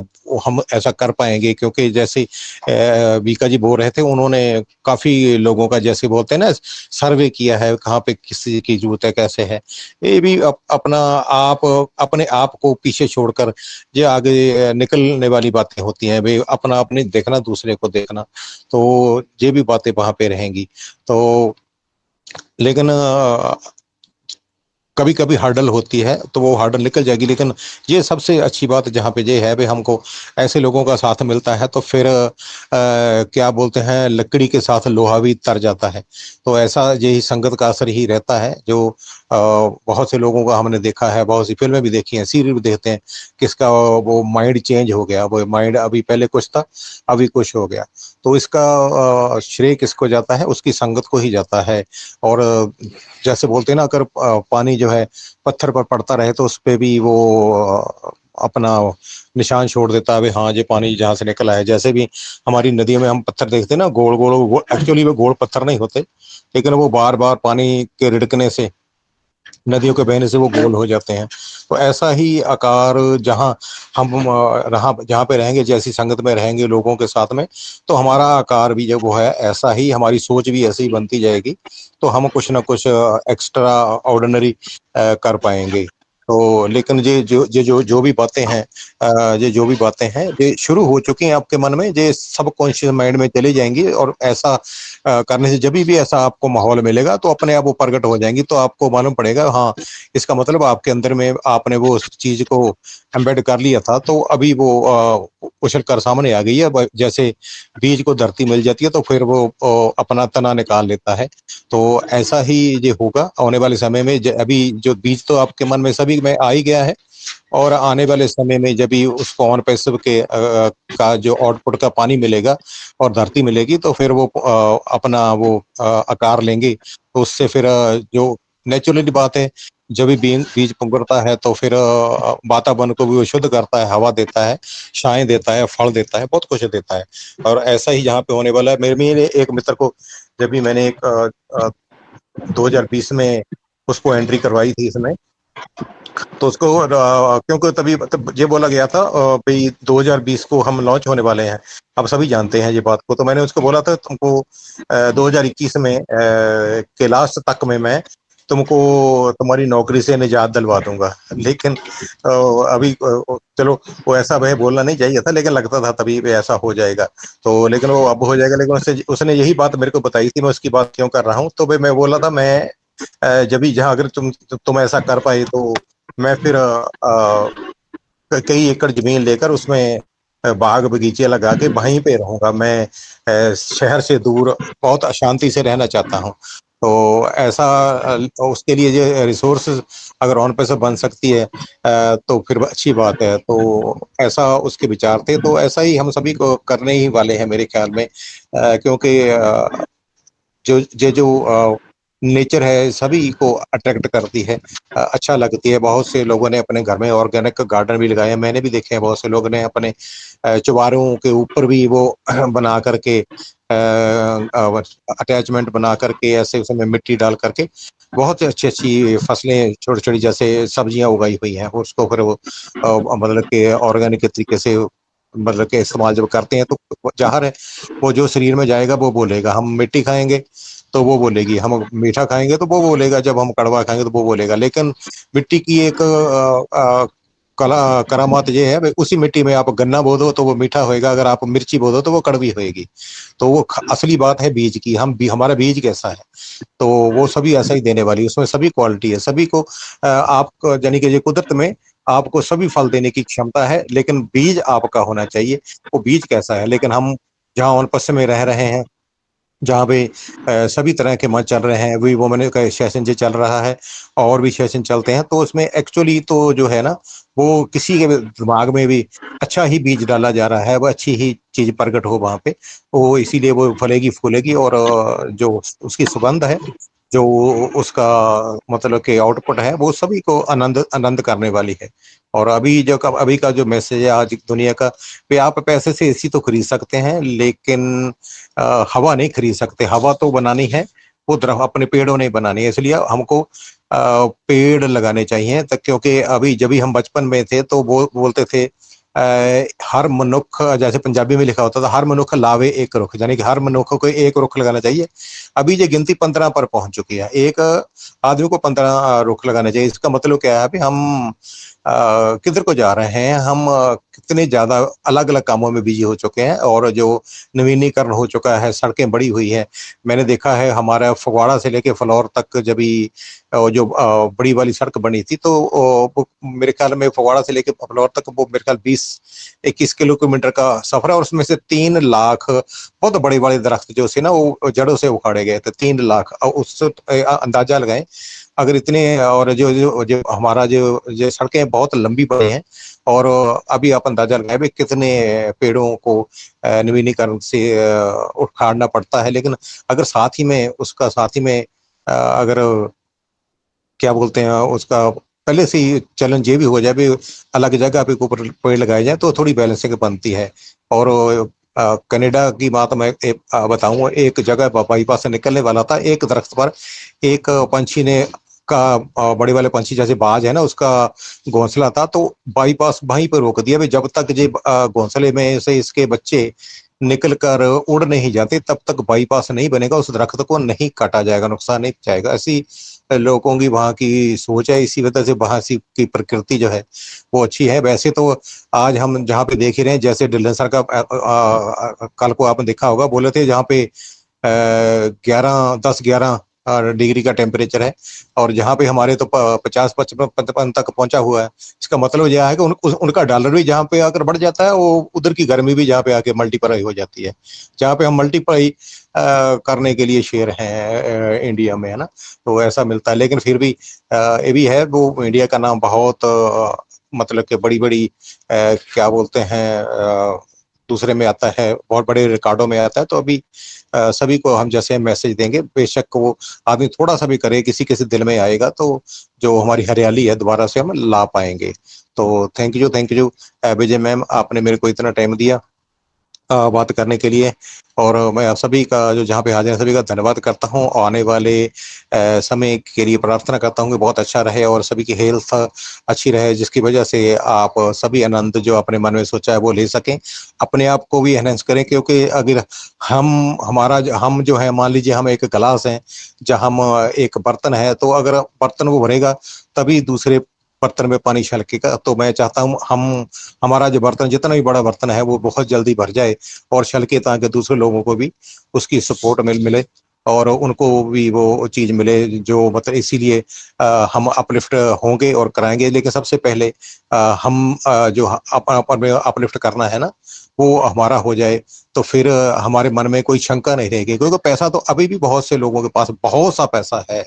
हम ऐसा कर पाएंगे, क्योंकि जैसे बीका जी बोल रहे थे, उन्होंने काफी लोगों का जैसे बोलते हैं ना सर्वे किया है कहाँ पे किसी की जरूरत है, कैसे है। ये भी अपने आप को पीछे छोड़कर जो आगे निकलने वाली बातें होती हैं, वे अपने देखना, दूसरे को देखना, तो ये भी बातें वहां पे रहेंगी। तो लेकिन कभी कभी हर्डल होती है तो वो हर्डल निकल जाएगी। लेकिन ये सबसे अच्छी बात जहाँ पे ये है भाई, हमको ऐसे लोगों का साथ मिलता है तो फिर क्या बोलते हैं, लकड़ी के साथ लोहा भी तर जाता है। तो ऐसा यही संगत का असर ही रहता है। जो बहुत से लोगों का हमने देखा है, बहुत सी फिल्में भी देखी हैं, सीरियल भी देखते हैं, किसका वो माइंड चेंज हो गया, वो माइंड अभी पहले कुछ था अभी कुछ हो गया। तो इसका श्रेय किसको जाता है? उसकी संगत को ही जाता है। और जैसे बोलते हैं ना, अगर पानी जो है पत्थर पर पड़ता रहे तो उस पे भी वो अपना निशान छोड़ देता है, हाँ ये पानी जहाँ से निकला है। जैसे भी हमारी नदियों में हम पत्थर देखते हैं ना, गोल गोल, एक्चुअली वो गोल पत्थर नहीं होते, लेकिन वो बार बार पानी के रिड़कने से, नदियों के बहने से वो गोल हो जाते हैं। तो ऐसा ही आकार जहाँ हम जहाँ पे रहेंगे, जैसी संगत में रहेंगे लोगों के साथ में, तो हमारा आकार भी जो वो है ऐसा ही, हमारी सोच भी ऐसी ही बनती जाएगी। तो हम कुछ ना कुछ एक्स्ट्रा ऑर्डिनरी कर पाएंगे। तो लेकिन जो भी बातें हैं, ये जो भी बातें हैं ये शुरू हो चुकी हैं आपके मन में, ये सब कॉन्शियस माइंड में चली जाएंगी। और ऐसा करने से जब भी ऐसा आपको माहौल मिलेगा तो अपने आप वो प्रकट हो जाएंगी। तो आपको मालूम पड़ेगा, हाँ इसका मतलब आपके अंदर में आपने वो चीज को एम्बेड कर लिया था, तो अभी वो उछल कर सामने आ गई है। जैसे बीज को धरती मिल जाती है तो फिर वो अपना तना निकाल लेता है। तो ऐसा ही ये होगा आने वाले समय में। अभी जो बीज तो आपके मन में सभी में आ ही गया है, और आने वाले समय में जब भी उसको ऑन पैसिव के का जो आउटपुट का पानी मिलेगा और धरती मिलेगी, तो फिर वो अपना वो आकार लेंगे। तो उससे फिर जो नेचुरली बात है, जब भी बीज पुंगरता है तो फिर वातावरण को भी वो शुद्ध करता है, हवा देता है, छाएं देता है, फल देता है, बहुत कुछ देता है। और ऐसा ही यहाँ पे होने वाला है। मेरे एक मित्र को जब भी मैंने 2020 में उसको एंट्री करवाई थी इसमें, तो उसको क्योंकि तब ये बोला गया था भाई 2020 को हम लॉन्च होने वाले हैं, अब सभी जानते हैं ये बात को। तो मैंने उसको बोला था तुमको 2021 में के लास्ट तक में मैं तुमको तुम्हारी नौकरी से निजात दिलवा दूंगा। लेकिन अभी चलो वो ऐसा वह बोलना नहीं चाहिए था, लेकिन लगता था तभी ऐसा हो जाएगा। तो लेकिन वो अब हो जाएगा। लेकिन उसने यही बात मेरे को बताई थी, मैं उसकी बात क्यों कर रहा हूँ। तो भाई मैं बोला था, मैं जब भी जहाँ अगर तुम ऐसा कर पाए तो मैं फिर कई एकड़ जमीन लेकर उसमें बाग बगीचे लगा के वहीं पे रहूंगा। मैं शहर से दूर बहुत अशांति से रहना चाहता हूँ। तो ऐसा उसके लिए जो रिसोर्स अगर ऑन पैसा बन सकती है तो फिर अच्छी बात है। तो ऐसा उसके विचार थे। तो ऐसा ही हम सभी को करने ही वाले हैं मेरे ख्याल में, क्योंकि जो नेचर है सभी को अट्रैक्ट करती है, अच्छा लगती है। बहुत से लोगों ने अपने घर में ऑर्गेनिक गार्डन भी लगाए हैं, मैंने भी देखे हैं। बहुत से लोगों ने अपने चुबारों के ऊपर भी वो बना करके अटैचमेंट बना करके ऐसे उसमें मिट्टी डाल करके बहुत अच्छी अच्छी फसलें छोटी छोटी जैसे सब्जियां उगाई हुई हैं। उसको फिर वो मतलब के ऑर्गेनिक तरीके से मतलब के इस्तेमाल जब करते हैं तो जाहिर है वो जो शरीर में जाएगा वो बोलेगा। हम मिट्टी खाएंगे तो वो बोलेगी, हम मीठा खाएंगे तो वो बोलेगा, जब हम कड़वा खाएंगे तो वो बोलेगा। लेकिन मिट्टी की एक करामात ये है भाई, उसी मिट्टी में आप गन्ना बो दो तो वो मीठा होएगा, अगर आप मिर्ची बो दो तो वो कड़वी होएगी। तो वो असली बात है बीज की, हमारा बीज कैसा है तो वो सभी ऐसा ही देने वाली, उसमें सभी क्वालिटी है। सभी को आप यानी कि कुदरत में आपको सभी फल देने की क्षमता है, लेकिन बीज आपका होना चाहिए। वो बीज कैसा है। लेकिन हम जहाँ वन पश्चिम में रह रहे हैं, जहाँ पे सभी तरह के मंच चल रहे हैं, वी वुमेन का सेशन जो चल रहा है और भी सेशन चलते हैं, तो उसमें एक्चुअली तो जो है ना वो किसी के दिमाग में भी अच्छा ही बीज डाला जा रहा है, वो अच्छी ही चीज प्रकट हो वहां पे, वो इसीलिए वो फलेगी फूलेगी। और जो उसकी सुगंध है, जो उसका मतलब के आउटपुट है, वो सभी को आनंद करने वाली है। और अभी का जो मैसेज है आज दुनिया का, पे आप पैसे से एसी तो खरीद सकते हैं, लेकिन हवा नहीं खरीद सकते। हवा तो बनानी है, वो अपने पेड़ों नहीं बनानी है। इसलिए हमको पेड़ लगाने चाहिए, क्योंकि अभी जब भी हम बचपन में थे तो वो बोलते थे हर मनुख, जैसे पंजाबी में लिखा होता था, हर मनुख लावे एक रुख, यानी कि हर मनुख को एक रुख लगाना चाहिए। अभी ये गिनती 15 पर पहुंच चुकी है, एक आदमी को 15 रुख लगाना चाहिए। इसका मतलब क्या है, अभी हम किधर को जा रहे हैं, हम कितने ज्यादा अलग अलग कामों में बिजी हो चुके हैं, और जो नवीनीकरण हो चुका है, सड़कें बड़ी हुई है। मैंने देखा है हमारा फगवाड़ा से लेके फ्लौर तक जब भी जो बड़ी वाली सड़क बनी थी, तो वो मेरे ख्याल में फगवाड़ा से लेके फ्लौर तक वो मेरे ख्याल 20-21 किलोमीटर का सफर है, और उसमें से 3 लाख बहुत बड़े बड़े दरख्त जो से ना वो जड़ों से उखाड़े गए थे। 3 लाख, और उससे अंदाजा लगाएं अगर इतने, और जो हमारा जो सड़कें बहुत लंबी बड़ी हैं, और अभी आप अंदाजा लगाएं भी कितने पेड़ों को नवीनीकरण से उखाड़ना पड़ता है। लेकिन अगर साथ ही में अगर क्या बोलते हैं उसका पहले से ही चलन ये भी हो जाए भी अलग जगह पे ऊपर पेड़ लगाए जाए, तो थोड़ी बैलेंसिंग बनती है। और कनाडा की बात मैं बताऊं, एक जगह बाईपास से निकलने वाला था, एक दरख्त पर एक पंछी ने का बड़े वाले पंछी जैसे बाज है ना, उसका घोंसला था, तो बाईपास वहीं पर रोक दिया। जब तक ये घोंसले में से इसके बच्चे निकल कर उड़ नहीं जाते तब तक बाईपास नहीं बनेगा, उस दरख्त को नहीं काटा जाएगा, नुकसान नहीं जाएगा। ऐसी लोगों की वहाँ की सोच है, इसी वजह से वहाँ की प्रकृति जो है वो अच्छी है। वैसे तो आज हम जहाँ पे देख ही रहे हैं, जैसे डिल्लनसर का कल को आपने देखा होगा, बोले थे जहाँ पे 10-11 डिग्री का टेम्परेचर है, और जहाँ पे हमारे तो 50-55 तक पहुंचा हुआ है। इसका मतलब यह है कि उनका डॉलर भी जहाँ पे आकर बढ़ जाता है, वो उधर की गर्मी भी जहाँ पे आके मल्टीप्लाई हो जाती है। जहाँ पे हम मल्टीप्लाई करने के लिए शेर हैं इंडिया में, है ना, तो ऐसा मिलता है। लेकिन फिर भी ये भी है, वो इंडिया का नाम बहुत मतलब कि बड़ी बड़ी क्या बोलते हैं दूसरे में आता है, बहुत बड़े रिकॉर्डों में आता है। तो अभी सभी को हम जैसे मैसेज देंगे, बेशक वो आदमी थोड़ा सा भी करे, किसी किसी दिल में आएगा तो जो हमारी हरियाली है दोबारा से हम ला पाएंगे। तो थैंक यू विजय मैम, आपने मेरे को इतना टाइम दिया बात करने के लिए, और मैं आप सभी का जो जहाँ पे हाजिर है सभी का धन्यवाद करता हूँ। आने वाले समय के लिए प्रार्थना करता हूँ कि बहुत अच्छा रहे और सभी की हेल्थ अच्छी रहे, जिसकी वजह से आप सभी आनंद जो अपने मन में सोचा है वो ले सकें, अपने आप को भी एनहेंस करें। क्योंकि अगर हम जो है, मान लीजिए हम एक गिलास हैं, जहाँ हम एक बर्तन है, तो अगर बर्तन वो भरेगा तभी दूसरे बर्तन में पानी छलकेगा। तो मैं चाहता हूँ हमारा जो बर्तन, जितना भी बड़ा बर्तन है, वो बहुत जल्दी भर जाए और छलके, ताकि दूसरे लोगों को भी उसकी सपोर्ट मिले और उनको भी वो चीज मिले जो मतलब, इसीलिए हम अपलिफ्ट होंगे और कराएंगे। लेकिन सबसे पहले हम जो अपलिफ्ट करना है ना, वो हमारा हो जाए, तो फिर हमारे मन में कोई शंका नहीं रहेगी। क्योंकि पैसा तो अभी भी बहुत से लोगों के पास बहुत सा पैसा है,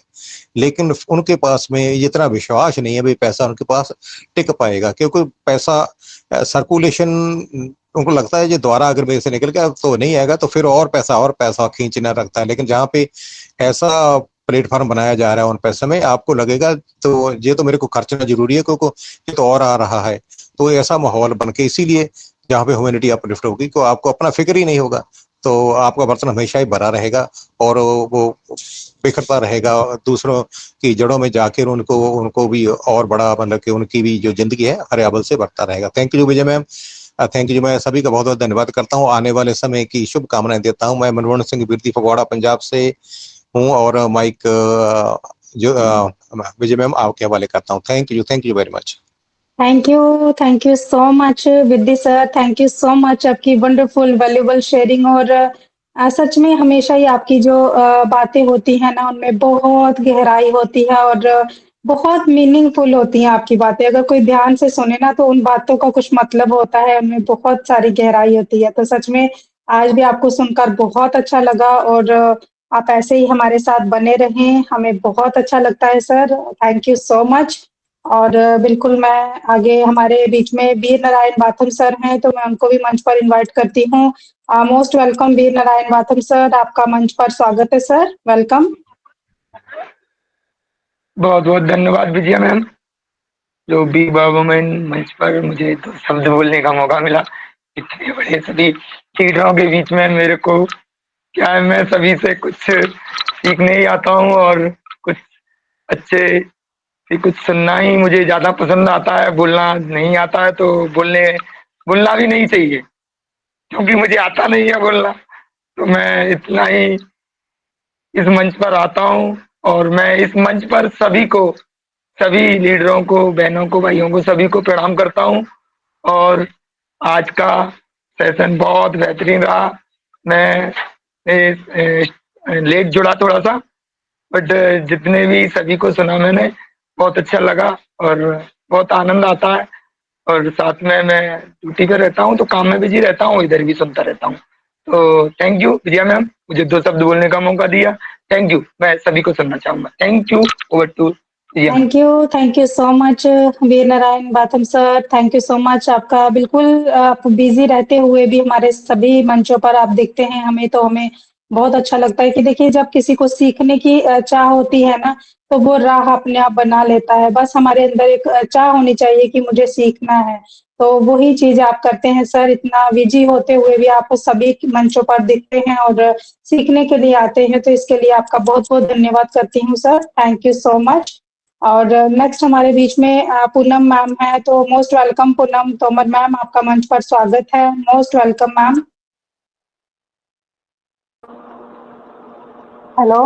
लेकिन उनके पास में इतना विश्वास नहीं है भाई पैसा उनके पास टिक पाएगा। क्योंकि पैसा सर्कुलेशन, उनको लगता है जो द्वारा अगर मेरे से निकल गया तो नहीं आएगा, तो फिर और पैसा खींचना रखता है। लेकिन जहाँ पे ऐसा प्लेटफॉर्म बनाया जा रहा है, उन पैसे में आपको लगेगा तो ये तो मेरे को खर्चना जरूरी है, क्योंकि ये तो और आ रहा है। तो ऐसा माहौल बन के, इसीलिए जहाँ पे ह्यूमैनिटी अपलिफ्ट होगी, तो आपको अपना फिक्र ही नहीं होगा, तो आपका बर्तन हमेशा ही भरा रहेगा और वो बिखरता रहेगा दूसरों की जड़ों में जाकर, उनको भी और बड़ा, मतलब कि उनकी भी जो जिंदगी है हरियाबल से भरता रहेगा। Thank you Vijay ma'am, thank you. मैं सभी का बहुत बहुत धन्यवाद करता हूँ, आने वाले समय की शुभकामनाएं देता हूँ। मैं मनमोहन सिंह बिरदी, फगवाड़ा, पंजाब से हूँ, और माइक जो विजय मैम आपके हवाले करता हूँ। Thank you very much. Thank you so much Vidya sir, thank you so much, आपकी वंडरफुल वैल्यूबल शेयरिंग। और सच में हमेशा ही आपकी जो बातें होती हैं ना, उनमें बहुत गहराई होती है और बहुत मीनिंगफुल होती हैं आपकी बातें। अगर कोई ध्यान से सुने ना, तो उन बातों का कुछ मतलब होता है, उनमें बहुत सारी गहराई होती है। तो सच में आज भी आपको सुनकर बहुत अच्छा लगा, और आप ऐसे ही हमारे साथ बने रहें, हमें बहुत अच्छा लगता है sir. Thank you so much. और बिल्कुल मैं आगे, हमारे बीच में वीर नारायण बाथम सर हैं, तो मैं उनको भी मंच पर इनवाइट करती हूँ। मोस्ट वेलकम वीर नारायण बाथम सर, आपका मंच पर स्वागत है सर, वेलकम। बहुत बहुत धन्यवाद विजया मैम, जो बी वुमेन मंच पर मुझे तो शब्द बोलने का मौका मिला। इतने बड़े सभी लीडरों के बीच में मेरे को क्या है, मैं सभी से कुछ सीखने ही आता हूँ, और कुछ अच्छे कुछ सुनना ही मुझे ज्यादा पसंद आता है, बोलना नहीं आता है। तो बोलना भी नहीं चाहिए, क्योंकि मुझे आता नहीं है बोलना। तो मैं इतना ही इस मंच पर आता हूँ, और मैं इस मंच पर सभी लीडरों को, बहनों को, भाइयों को, सभी को प्रणाम करता हूँ। और आज का सेशन बहुत बेहतरीन रहा। मैं लेट जुड़ा थोड़ा सा, बट जितने भी सभी को सुना मैंने, बहुत अच्छा लगा और बहुत आनंद आता है। और साथ में मैं ड्यूटी पे रहता हूँ तो काम में बिजी रहता हूँ, इधर भी सुनता रहता हूँ। तो थैंक यू विजया मैम, मुझे 2 शब्द बोलने का मौका दिया। थैंक यू, मैं सभी को सुनना चाहूंगा। Thank you, over to Vijaya ma'am. Thank you so much Veer Narayan Batham sir, thank you so much. आपका बिल्कुल आप बिजी रहते हुए भी हमारे सभी मंचों पर आप दिखते हैं, हमें बहुत अच्छा लगता है कि देखिए जब किसी को सीखने की चाह होती है ना, तो वो राह अपने आप बना लेता है। बस हमारे अंदर एक चाह होनी चाहिए कि मुझे सीखना है, तो वही चीज आप करते हैं सर। इतना बिजी होते हुए भी आप सभी मंचों पर दिखते हैं और सीखने के लिए आते हैं, तो इसके लिए आपका बहुत बहुत धन्यवाद करती हूँ sir, thank you so much. और नेक्स्ट हमारे बीच में पूनम मैम है, तो most welcome Poonam Tomar ma'am, आपका मंच पर स्वागत है। Most welcome ma'am. Hello,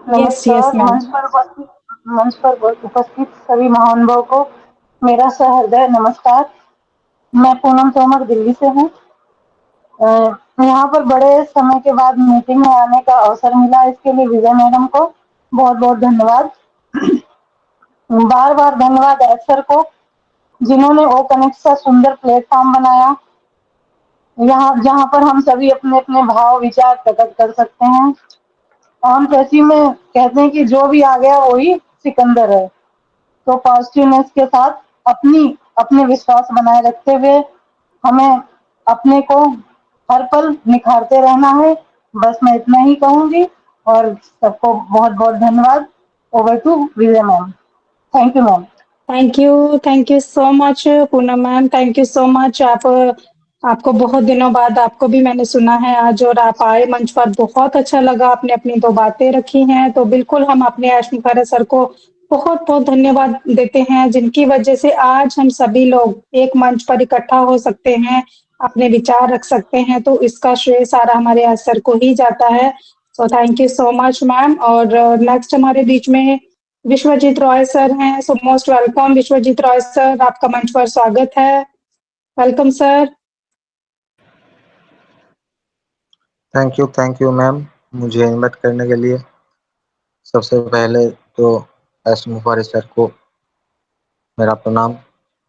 yes नमस्कार। मैम। मंच पर उपस्थित सभी महानुभाव को मेरा सहृदय नमस्कार। मैं पूनम तोमर दिल्ली से हूँ। यहाँ पर बड़े समय के बाद मीटिंग में आने का अवसर मिला, इसके लिए विजय मैडम को बहुत बहुत धन्यवाद। बार बार धन्यवाद सर को, जिन्होंने ओ कनेक्ट सा सुंदर प्लेटफॉर्म बनाया, यहाँ जहाँ पर हम सभी अपने अपने भाव विचार प्रकट कर सकते हैं। हम कृषि में कहते हैं कि जो भी आ गया वही सिकंदर है। तो पॉजिटिवनेस के साथ अपने विश्वास बनाए रखते हुए हमें अपने को हर पल निखारते रहना है। बस मैं इतना ही कहूंगी और सबको बहुत बहुत धन्यवाद। Over to Vijay ma'am. Thank you ma'am. Thank you so much Poonam ma'am, thank you so much. आपको बहुत दिनों बाद आपको भी मैंने सुना है आज, और आप आए मंच पर, बहुत अच्छा लगा। आपने अपनी 2 बातें रखी हैं, तो बिल्कुल हम अपने अश्विनी खरे सर को बहुत बहुत धन्यवाद देते हैं, जिनकी वजह से आज हम सभी लोग एक मंच पर इकट्ठा हो सकते हैं, अपने विचार रख सकते हैं, तो इसका श्रेय सारा हमारे आज सर को ही जाता है। So thank you so much ma'am. और नेक्स्ट हमारे बीच में विश्वजीत रॉय सर हैं, so most welcome Vishwajeet Roy sir, आपका मंच पर स्वागत है। Welcome sir. Thank you ma'am, मुझे इनवाइट करने के लिए। सबसे पहले तो एस मुफारी सर को मेरा प्रणाम,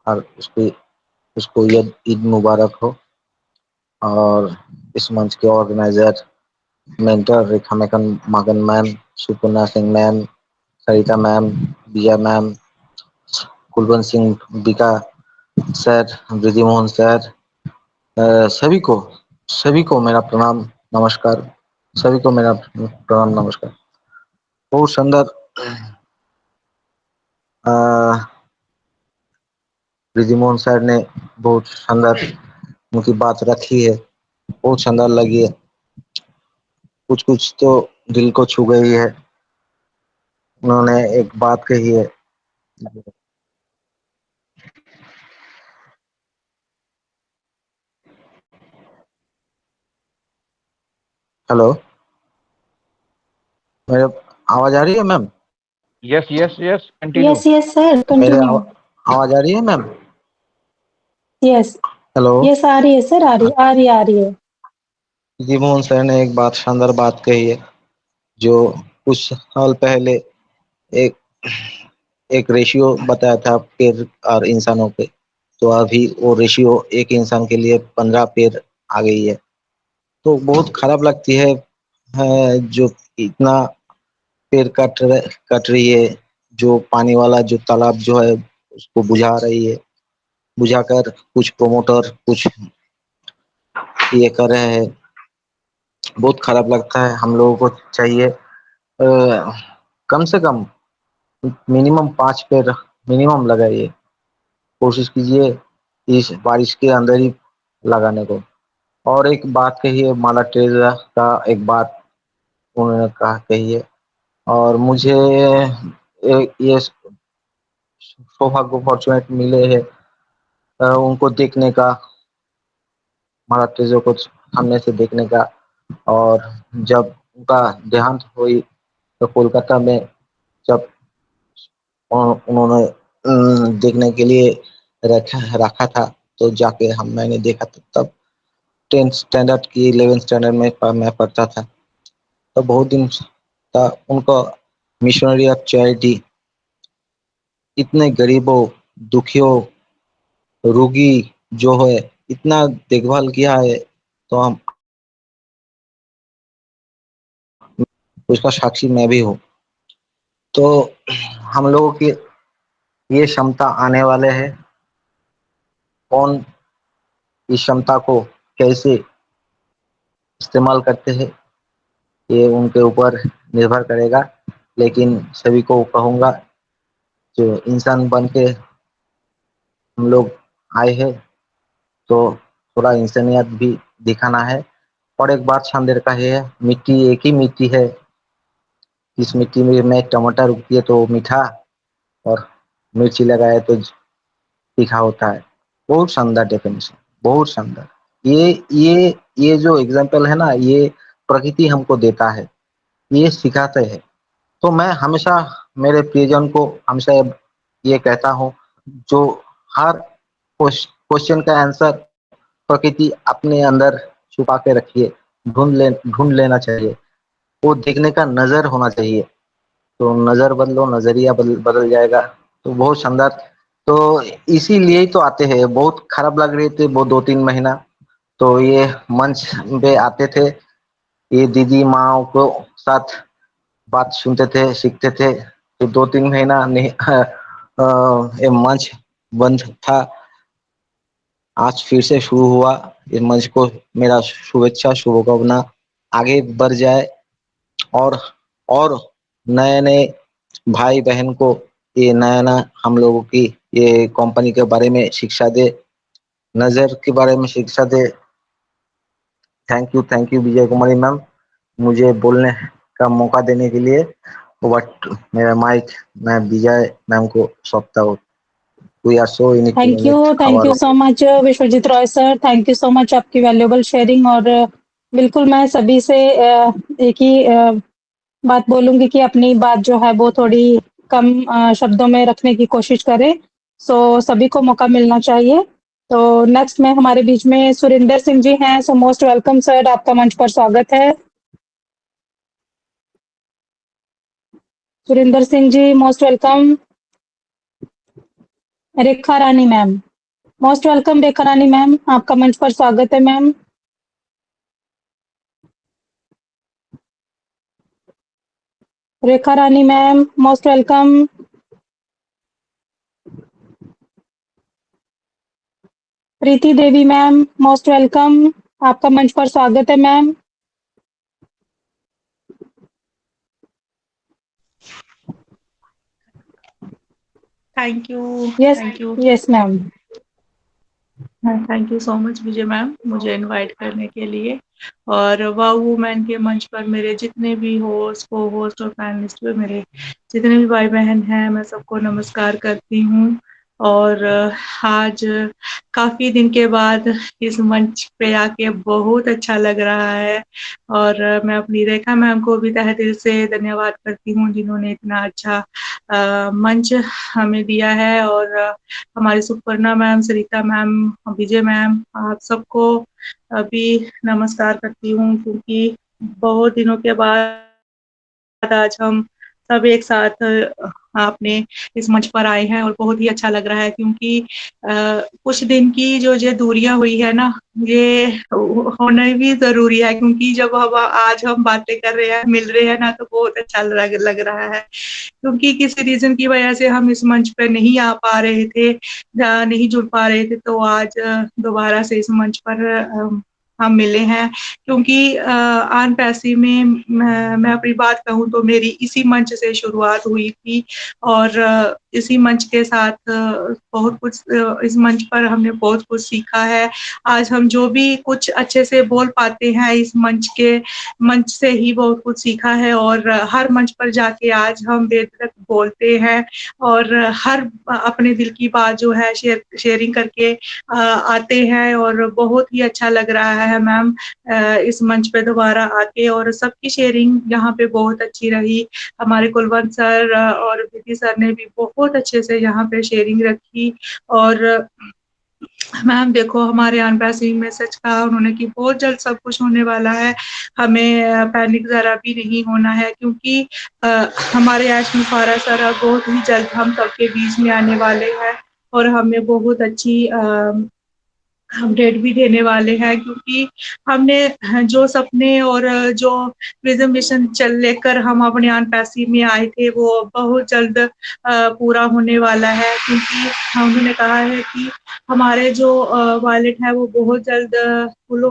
और उसको ईद मुबारक हो। और इस मंच के ऑर्गेनाइजर, मेंटर रेखा मगन मैम, सुपर्णा सिंह मैम, सरिता मैम, विजय मैम, कुलवंत सिंह बिका सर, वृद्धि मोहन सर, सभी को मेरा प्रणाम नमस्कार। सभी को मेरा प्रणाम नमस्कार। बहुत सुंदर वृद्धि मोहन सर ने बहुत सुंदर उनकी बात रखी है, बहुत सुंदर लगी है। कुछ कुछ तो दिल को छू गई है। उन्होंने एक बात कही है, हेलो, मेरे आवाज आ रही है ma'am? Yes yes yes, continue. Yes sir, मेरे कंटिन्यू। आवाज आ रही है मैम? Yes hello. यस, आ रही है सर, आ रही है। वृद्धि मोहन सर ने एक बात, शानदार बात कही है, जो कुछ साल पहले एक एक रेशियो बताया था पेड़ और इंसानों पे, तो अभी वो रेशियो एक इंसान के लिए 15 पेड़ आ गई है। तो बहुत खराब लगती है, जो इतना पेड़ कट रही है, जो पानी वाला जो तालाब जो है उसको बुझा रही है, बुझाकर कुछ प्रोमोटर कुछ ये कर रहे हैं। बहुत खराब लगता है। हम लोगों को चाहिए कम से कम मिनिमम 5 पेड़ मिनिमम लगाइए, कोशिश कीजिए इस बारिश के अंदर ही लगाने को। और एक बात कही है, माला टेरेसा का एक बात उन्होंने कही है, और मुझे ये सौभाग्य अपॉर्चुनिटी मिले है उनको देखने का, माला टेरेसा को सामने से देखने का। और जब उनका देहांत हुई तो कोलकाता में जब उन्होंने देखने के लिए रखा था, तो जाके मैंने देखा तब 10th स्टैंडर्ड की 11th स्टैंडर्ड में मैं पढ़ता था। तो बहुत दिन था उनको मिशनरी ऑफ चैरिटी इतने गरीबों, दुखियों, रोगी जो है इतना देखभाल किया है, तो हम उसका साक्षी मैं भी हूँ। तो हम लोगों की ये क्षमता आने वाले है, कौन इस क्षमता को कैसे इस्तेमाल करते हैं ये उनके ऊपर निर्भर करेगा। लेकिन सभी को कहूँगा, जो इंसान बन के हम लोग आए हैं तो थोड़ा इंसानियत भी दिखाना है। और एक बात शानदार का है, मिट्टी एक ही मिट्टी है, इस मिट्टी में टमाटर उगती है तो मीठा, और मिर्ची लगाए तो तीखा होता है। बहुत शानदार डेफिनेशन, बहुत शानदार। ये जो एग्जाम्पल है ना, ये प्रकृति हमको देता है, ये सिखाते हैं। तो मैं हमेशा मेरे प्रियजन को हमेशा ये कहता हूँ, जो हर क्वेश्चन का आंसर प्रकृति अपने अंदर छुपा के रखिए, ढूंढ लेना चाहिए, वो देखने का नजर होना चाहिए। तो नजर बदलो, नजरिया बदल जाएगा। तो बहुत शानदार। तो इसीलिए ही तो आते हैं, बहुत खराब लग रहे थे वो 2-3 महीना, तो ये मंच पे आते थे, ये दीदी माँ को साथ बात सुनते थे, सीखते थे। तो 2-3 महीना नहीं ये मंच बंद था, आज फिर से शुरू हुआ। इस मंच को मेरा शुभेच्छा, शुभकामना, आगे बढ़ जाए और नए नए भाई बहन को ये नया हम लोगों की ये कंपनी के बारे में शिक्षा दे, नजर के बारे में शिक्षा दे। Thank you Vijay Kumari ma'am, मुझे बोलने का मौका देने के लिए। बट मेरा माइक मैं विजय मैम को सौंपता हूँ। We are so in it to thank you so much Vishwajeet Roy sir, thank you so much आपकी वैल्यूएबल शेयरिंग। और बिल्कुल मैं सभी से एक ही बात बोलूंगी कि अपनी बात जो है वो थोड़ी कम शब्दों में रखने की कोशिश करें। सो सभी को मौका मिलना चाहिए। तो नेक्स्ट में हमारे बीच में सुरिंदर सिंह जी हैं। सो मोस्ट वेलकम सर, आपका मंच पर स्वागत है। Surinder Singh ji most welcome. Rekha Rani ma'am most welcome. Rekha Rani ma'am, आपका मंच पर स्वागत है मैम। रेखा रानी मैम मोस्ट वेलकम। प्रीति देवी मैम मोस्ट वेलकम, आपका मंच पर स्वागत है ma'am. Thank you. Yes thank you. Yes ma'am. Thank you so much Vijay ma'am, मुझे इनवाइट करने के लिए। और वाव वुमेन के मंच पर मेरे जितने भी होस्ट, को होस्ट और पैनलिस्ट पे मेरे जितने भी भाई बहन हैं, मैं सबको नमस्कार करती हूँ। और आज काफ़ी दिन के बाद इस मंच पे आके बहुत अच्छा लग रहा है। और मैं अपनी रेखा मैम को भी तहे दिल से धन्यवाद करती हूँ, जिन्होंने इतना अच्छा मंच हमें दिया है। और हमारी सुपर्णा मैम, सरिता मैम, विजय मैम, आप सबको अभी नमस्कार करती हूँ, क्योंकि बहुत दिनों के बाद आज हम सब एक साथ आपने इस मंच पर आए हैं और बहुत ही अच्छा लग रहा है। क्योंकि कुछ दिन की जो दूरियां हुई है ना, ये होना भी जरूरी है, क्योंकि जब आज हम बातें कर रहे हैं, मिल रहे हैं ना, तो बहुत अच्छा लग रहा है। क्योंकि किसी रीजन की वजह से हम इस मंच पर नहीं आ पा रहे थे, नहीं जुड़ पा रहे थे, तो आज दोबारा से इस मंच पर हम मिले हैं। क्योंकि आन पैसी में मैं अपनी बात कहूँ तो मेरी इसी मंच से शुरुआत हुई थी, और इसी मंच के साथ बहुत कुछ, इस मंच पर हमने बहुत कुछ सीखा है। आज हम जो भी कुछ अच्छे से बोल पाते हैं, इस मंच से ही बहुत कुछ सीखा है। और हर मंच पर जाके आज हम देर तक बोलते हैं, और हर अपने दिल की बात जो है शेयरिंग करके आते हैं। और बहुत ही अच्छा लग रहा है मैम इस मंच पे दोबारा आके, और सबकी शेयरिंग यहाँ पे बहुत अच्छी रही। हमारे कुलवंत सर और विधि सर ने भी बहुत अच्छे से यहाँ पे शेयरिंग रखी। और मैम देखो, हमारे एम्बेसी में सच कहा उन्होंने कि बहुत जल्द सब कुछ होने वाला है। हमें पैनिक ज़रा भी नहीं होना है, क्योंकि हमारे एशमी फारा सर अब बहुत ही जल्द हम सबके बीच में आने वाले हैं और हमें बहुत अच्छी अपडेट भी देने वाले हैं, क्योंकि हमने जो सपने और जो विजन मिशन चल लेकर हम अपने एम्बेसी में आए थे वो बहुत जल्द पूरा होने वाला है, क्योंकि उन्होंने कहा है कि हमारे जो वॉलेट है वो बहुत जल्द फुल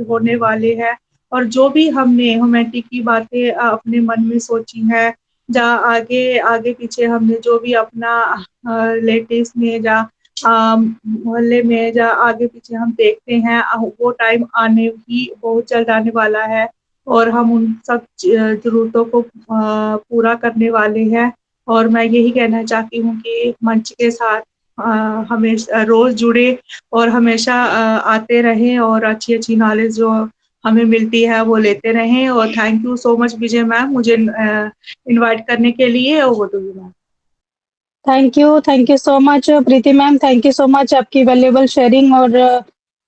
होने वाले हैं और जो भी हमने ह्यूमैनिटी की बातें अपने मन में सोची है, जहाँ आगे आगे पीछे हमने जो भी अपना लेटेस्ट में या मोहल्ले में या आगे पीछे हम देखते हैं, वो टाइम आने ही बहुत जल्द आने वाला है और हम उन सब जरूरतों को पूरा करने वाले हैं। और मैं यही कहना चाहती हूँ कि मंच के साथ हमेशा रोज जुड़े और हमेशा आते रहें और अच्छी अच्छी नॉलेज जो हमें मिलती है वो लेते रहें। और thank you so much Vijay ma'am, मुझे इनवाइट करने के लिए। Over to you ma'am. Thank you so much Preeti ma'am, thank you so much आपकी वैल्यूएबल शेयरिंग और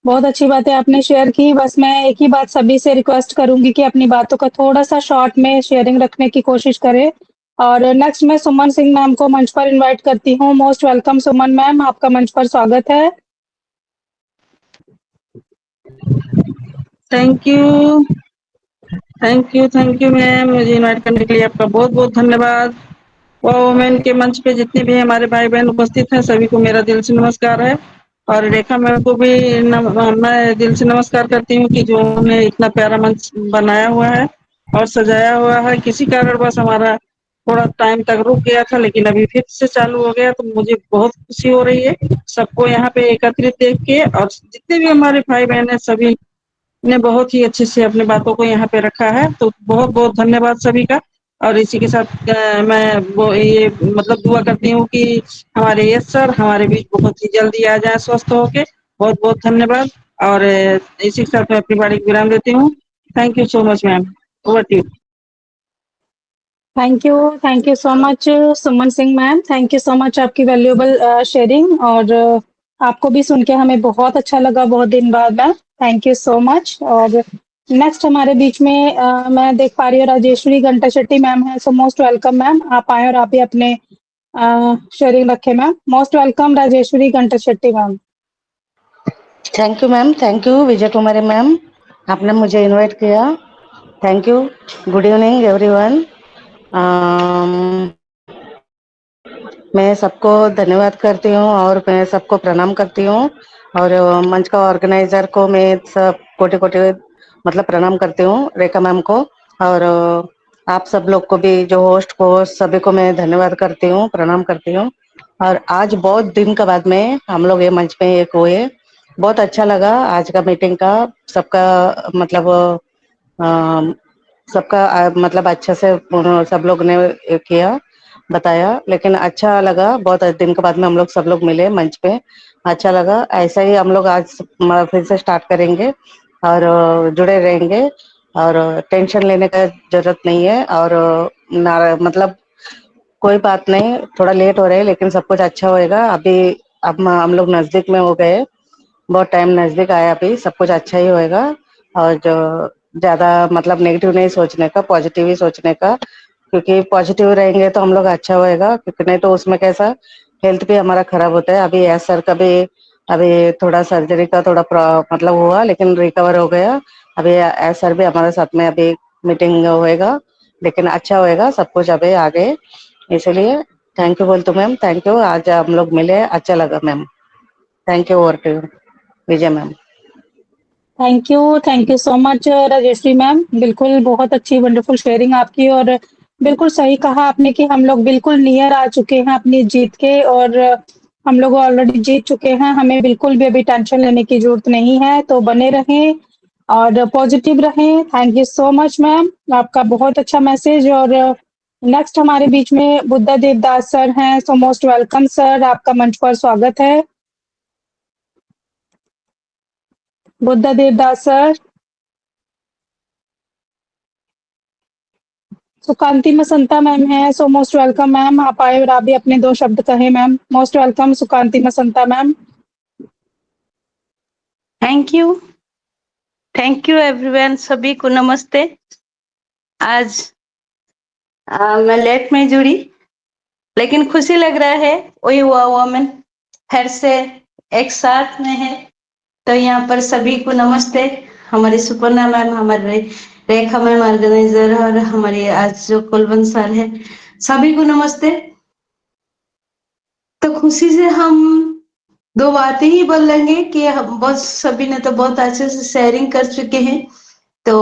बहुत अच्छी बातें आपने शेयर की। बस मैं एक ही बात सभी से रिक्वेस्ट करूंगी कि अपनी बातों का थोड़ा सा शॉर्ट में शेयरिंग रखने की कोशिश करें। और नेक्स्ट मैं सुमन सिंह मैम को मंच पर इनवाइट करती हूँ। मोस्ट वेलकम सुमन मैम, आपका मंच पर स्वागत है। थैंक यू मैम, मुझे इनवाइट करने के लिए आपका बहुत बहुत धन्यवाद। वुमेन के मंच पे जितने भी हमारे भाई बहन उपस्थित हैं सभी को मेरा दिल से नमस्कार है और रेखा मैम को भी मैं दिल से नमस्कार करती हूँ कि जो उन्होंने इतना प्यारा मंच बनाया हुआ है और सजाया हुआ है। किसी कारणवश हमारा थोड़ा टाइम तक रुक गया था, लेकिन अभी फिर से चालू हो गया तो मुझे बहुत खुशी हो रही है सबको यहाँ पे एकत्रित देख के। और जितने भी हमारे भाई बहन है सभी ने बहुत ही अच्छे से अपने बातों को यहाँ पे रखा है, तो बहुत बहुत धन्यवाद सभी का। और इसी के साथ मैं वो ये मतलब दुआ करती हूँ कि हमारे यश सर हमारे बीच बहुत ही जल्दी आ जाए स्वस्थ होके। बहुत बहुत धन्यवाद और इसी के साथ मैं अपनी बारी को विराम देती हूँ। Thank you so much ma'am, over to you. Thank you so much Suman Singh ma'am, thank you so much आपकी वैल्यूएबल शेयरिंग और आपको भी सुन के हमें बहुत अच्छा लगा बहुत दिन बाद ma'am, thank you so much. और नेक्स्ट हमारे बीच में मैं देख पा रही हूँ राजेश्वरी घंटा शेट्टी मैम है। सो मोस्ट वेलकम मैम, आप आए और आप भी अपने शेयरिंग रखें मैम। मोस्ट वेलकम राजेश्वरी घंटा Shetty ma'am. Thank you ma'am, thank you Vijay Kumari ma'am, आपने मुझे इनवाइट किया, thank you. Good evening everyone. मैं सबको धन्यवाद करती हूँ और मैं सबको प्रणाम करती हूँ और मंच का ऑर्गेनाइजर को मैं सब कोटि कोटि मतलब प्रणाम करती हूँ, रेखा मैम को और आप सब लोग को भी जो होस्ट को सभी को मैं धन्यवाद करती हूँ, प्रणाम करती हूँ। और आज बहुत दिन के बाद में हम लोग ये मंच पे एक हुए, बहुत अच्छा लगा आज का मीटिंग का। सबका मतलब मतलब अच्छे से सब लोग ने किया बताया, लेकिन अच्छा लगा। बहुत दिन के बाद में हम लोग सब लोग मिले मंच पे, अच्छा लगा। ऐसा ही हम लोग आज फिर से स्टार्ट करेंगे और जुड़े रहेंगे और टेंशन लेने का जरूरत नहीं है। और मतलब कोई बात नहीं, थोड़ा लेट हो रहे हैं लेकिन सब कुछ अच्छा होएगा। अभी अब हम लोग नजदीक में हो गए, बहुत टाइम नजदीक आया, अभी सब कुछ अच्छा ही होएगा। और जो ज्यादा मतलब नेगेटिव नहीं सोचने का, पॉजिटिव ही सोचने का, क्योंकि पॉजिटिव रहेंगे तो हम लोग अच्छा होएगा, क्योंकि नहीं तो उसमें कैसा हेल्थ भी हमारा खराब होता है। अभी एस सर का भी अभी थोड़ा सर्जरी का थोड़ा मतलब हुआ, लेकिन रिकवर हो गया। अभी एस सर भी हमारे साथ में अभी मीटिंग होएगा, लेकिन अच्छा होएगा सब कुछ अभी आगे। इसलिए थैंक यू बोलते मैम, थैंक यू, आज हम लोग मिले, अच्छा लगा ma'am, thank you. Over to you Vijay ma'am. Thank you so much Rajeshwari ma'am, बिल्कुल बहुत अच्छी वंडरफुल शेयरिंग आपकी और बिल्कुल सही कहा आपने कि हम लोग बिल्कुल नियर आ चुके हैं अपनी जीत के और हम लोग ऑलरेडी जीत चुके हैं, हमें बिल्कुल भी अभी टेंशन लेने की जरूरत नहीं है। तो बने रहें और पॉजिटिव रहें। Thank you so much ma'am, आपका बहुत अच्छा मैसेज। और नेक्स्ट हमारे बीच में बुद्धा देवदास सर हैं। सो मोस्ट वेलकम सर, आपका मंच पर स्वागत है। बुद्धा देवदास सर। सुकांति मसंता मैम है। सो मोस्ट वेलकम मैम, आप आए और आप भी अपने दो शब्द कहें मैम। Most welcome Sukanti Masanta ma'am. Thank you everyone, सभी को नमस्ते। आज मैं लेट में जुड़ी, लेकिन खुशी लग रहा है वही वुमेन फिर से एक साथ में है। तो यहाँ पर सभी को नमस्ते। हमारी सुपर्णा मैम, हमारे रेखा मैम ऑर्गेनाइजर, और हमारे आज जो कुलवंत सर है, सभी को नमस्ते। तो खुशी से हम दो बातें ही बोलेंगे कि हम बहुत सभी ने तो बहुत अच्छे से शेयरिंग कर चुके हैं। तो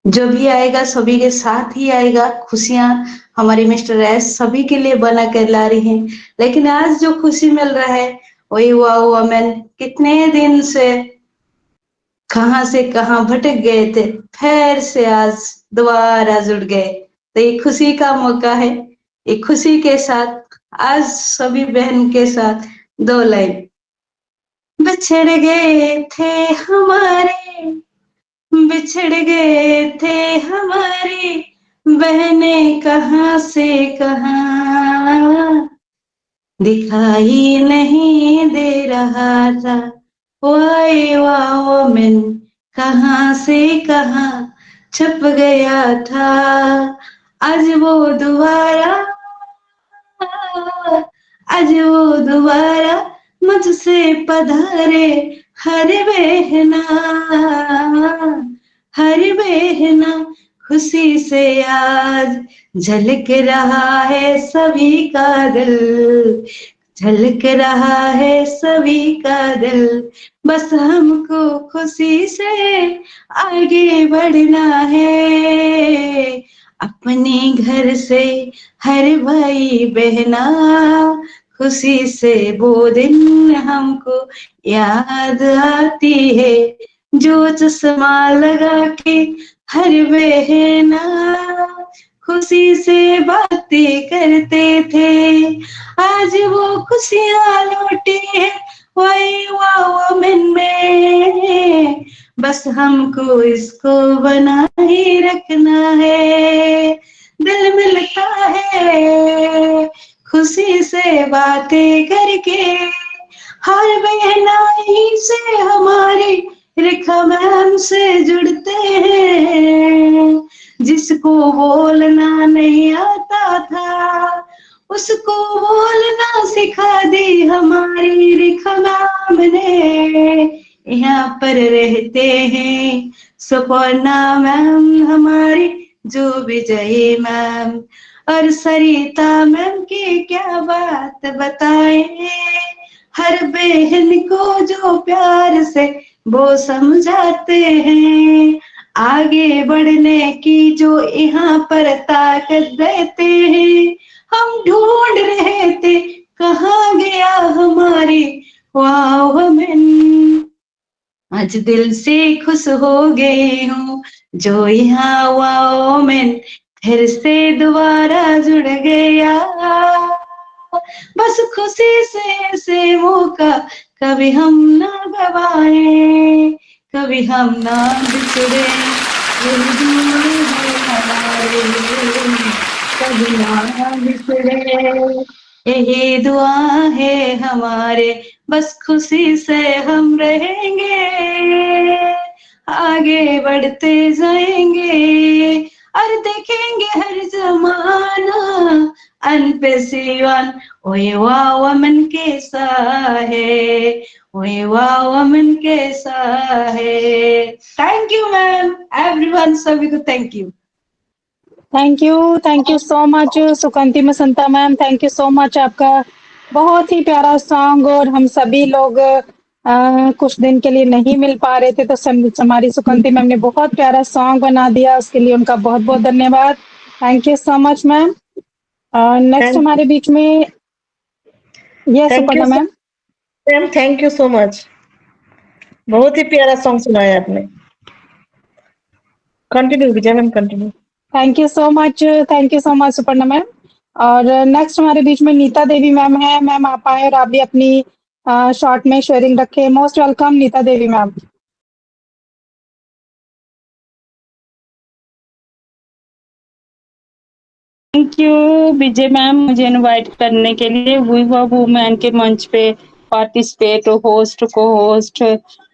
जो भी आएगा सभी के साथ ही आएगा। खुशियां हमारी मिस्टर एस सभी के लिए बना कर ला रही हैं। लेकिन आज जो खुशी मिल रहा है वही हुआ वुमेन कितने दिन से कहां भटक गए थे, फिर से आज दोबारा जुड़ गए। तो ये खुशी का मौका है। ये खुशी के साथ आज सभी बहन के साथ दो लाइन। बिछड़ गए थे हमारे, बिछड़ गए थे हमारे बहने कहाँ से कहाँ, दिखाई नहीं दे रहा था वाई वुमेन कहाँ से कहाँ छुप गया था। आज वो दोबारा मुझसे पधारे हर बहना खुशी से आज झलक रहा है सभी का दिल, झलक रहा है सभी का दिल। बस हमको खुशी से आगे बढ़ना है, अपने घर से हर भाई बहना खुशी से वो दिन हमको याद आती है, जो चश्मा लगा के हर बहना खुशी से बातें करते थे। आज वो खुशियां लौटी है वही वुमेन में, बस हमको इसको बना ही रखना है। दिल मिलता है खुशी से बातें करके, हर बहनाई से हमारी रेखा मैम से जुड़ते हैं। जिसको बोलना नहीं आता था उसको बोलना सिखा दी हमारी रेखा मैम ने। यहाँ पर रहते हैं सुपर्णा मैम हमारी, जो विजयी मैम और सरिता मैम की क्या बात बताएं। हर बहन को जो प्यार से वो समझाते हैं, आगे बढ़ने की जो यहाँ पर ताकत देते हैं। हम ढूंढ रहे थे कहाँ गया हमारी वुमेन, आज दिल से खुश हो गई हूँ जो यहाँ वुमेन फिर से दोबारा जुड़ गया। बस खुशी से मौका कभी हम ना गवाए, कभी हम ना बिछड़े, कभी ना बिछड़े, यही दुआ है हमारे। बस खुशी से हम रहेंगे, आगे बढ़ते जाएंगे और देखेंगे हर जमाना अनपेसिवन ओए वाह वुमेन कैसा है, ओए वाह वुमेन कैसा है। थैंक यू मैम, एवरीवन, सभी को thank you. Thank you so much Sukanti Masanta ma'am, thank you so much. आपका बहुत ही प्यारा सॉन्ग, और हम सभी लोग कुछ दिन के लिए नहीं मिल पा रहे थे, तो हमारी सुकांती मैम ने बहुत प्यारा सॉन्ग बना दिया, उसके लिए उनका बहुत बहुत धन्यवाद। Thank you so much ma'am. Next हमारे बीच में yes Suparna ma'am. Ma'am thank you so much, बहुत ही प्यारा सॉन्ग सुनाया आपने। Continue Vijay ma'am, continue. Thank you so much Suparna ma'am. और नेक्स्ट हमारे बीच में नीता देवी मैम है। मैम आप आए और आप भी अपनी शॉर्ट में शेयरिंग रखें। Most welcome Neeta Devi ma'am. Thank you Vijay ma'am मुझे इनवाइट करने के लिए वुमेन के मंच पे पार्टिसिपेट, होस्ट, को होस्ट,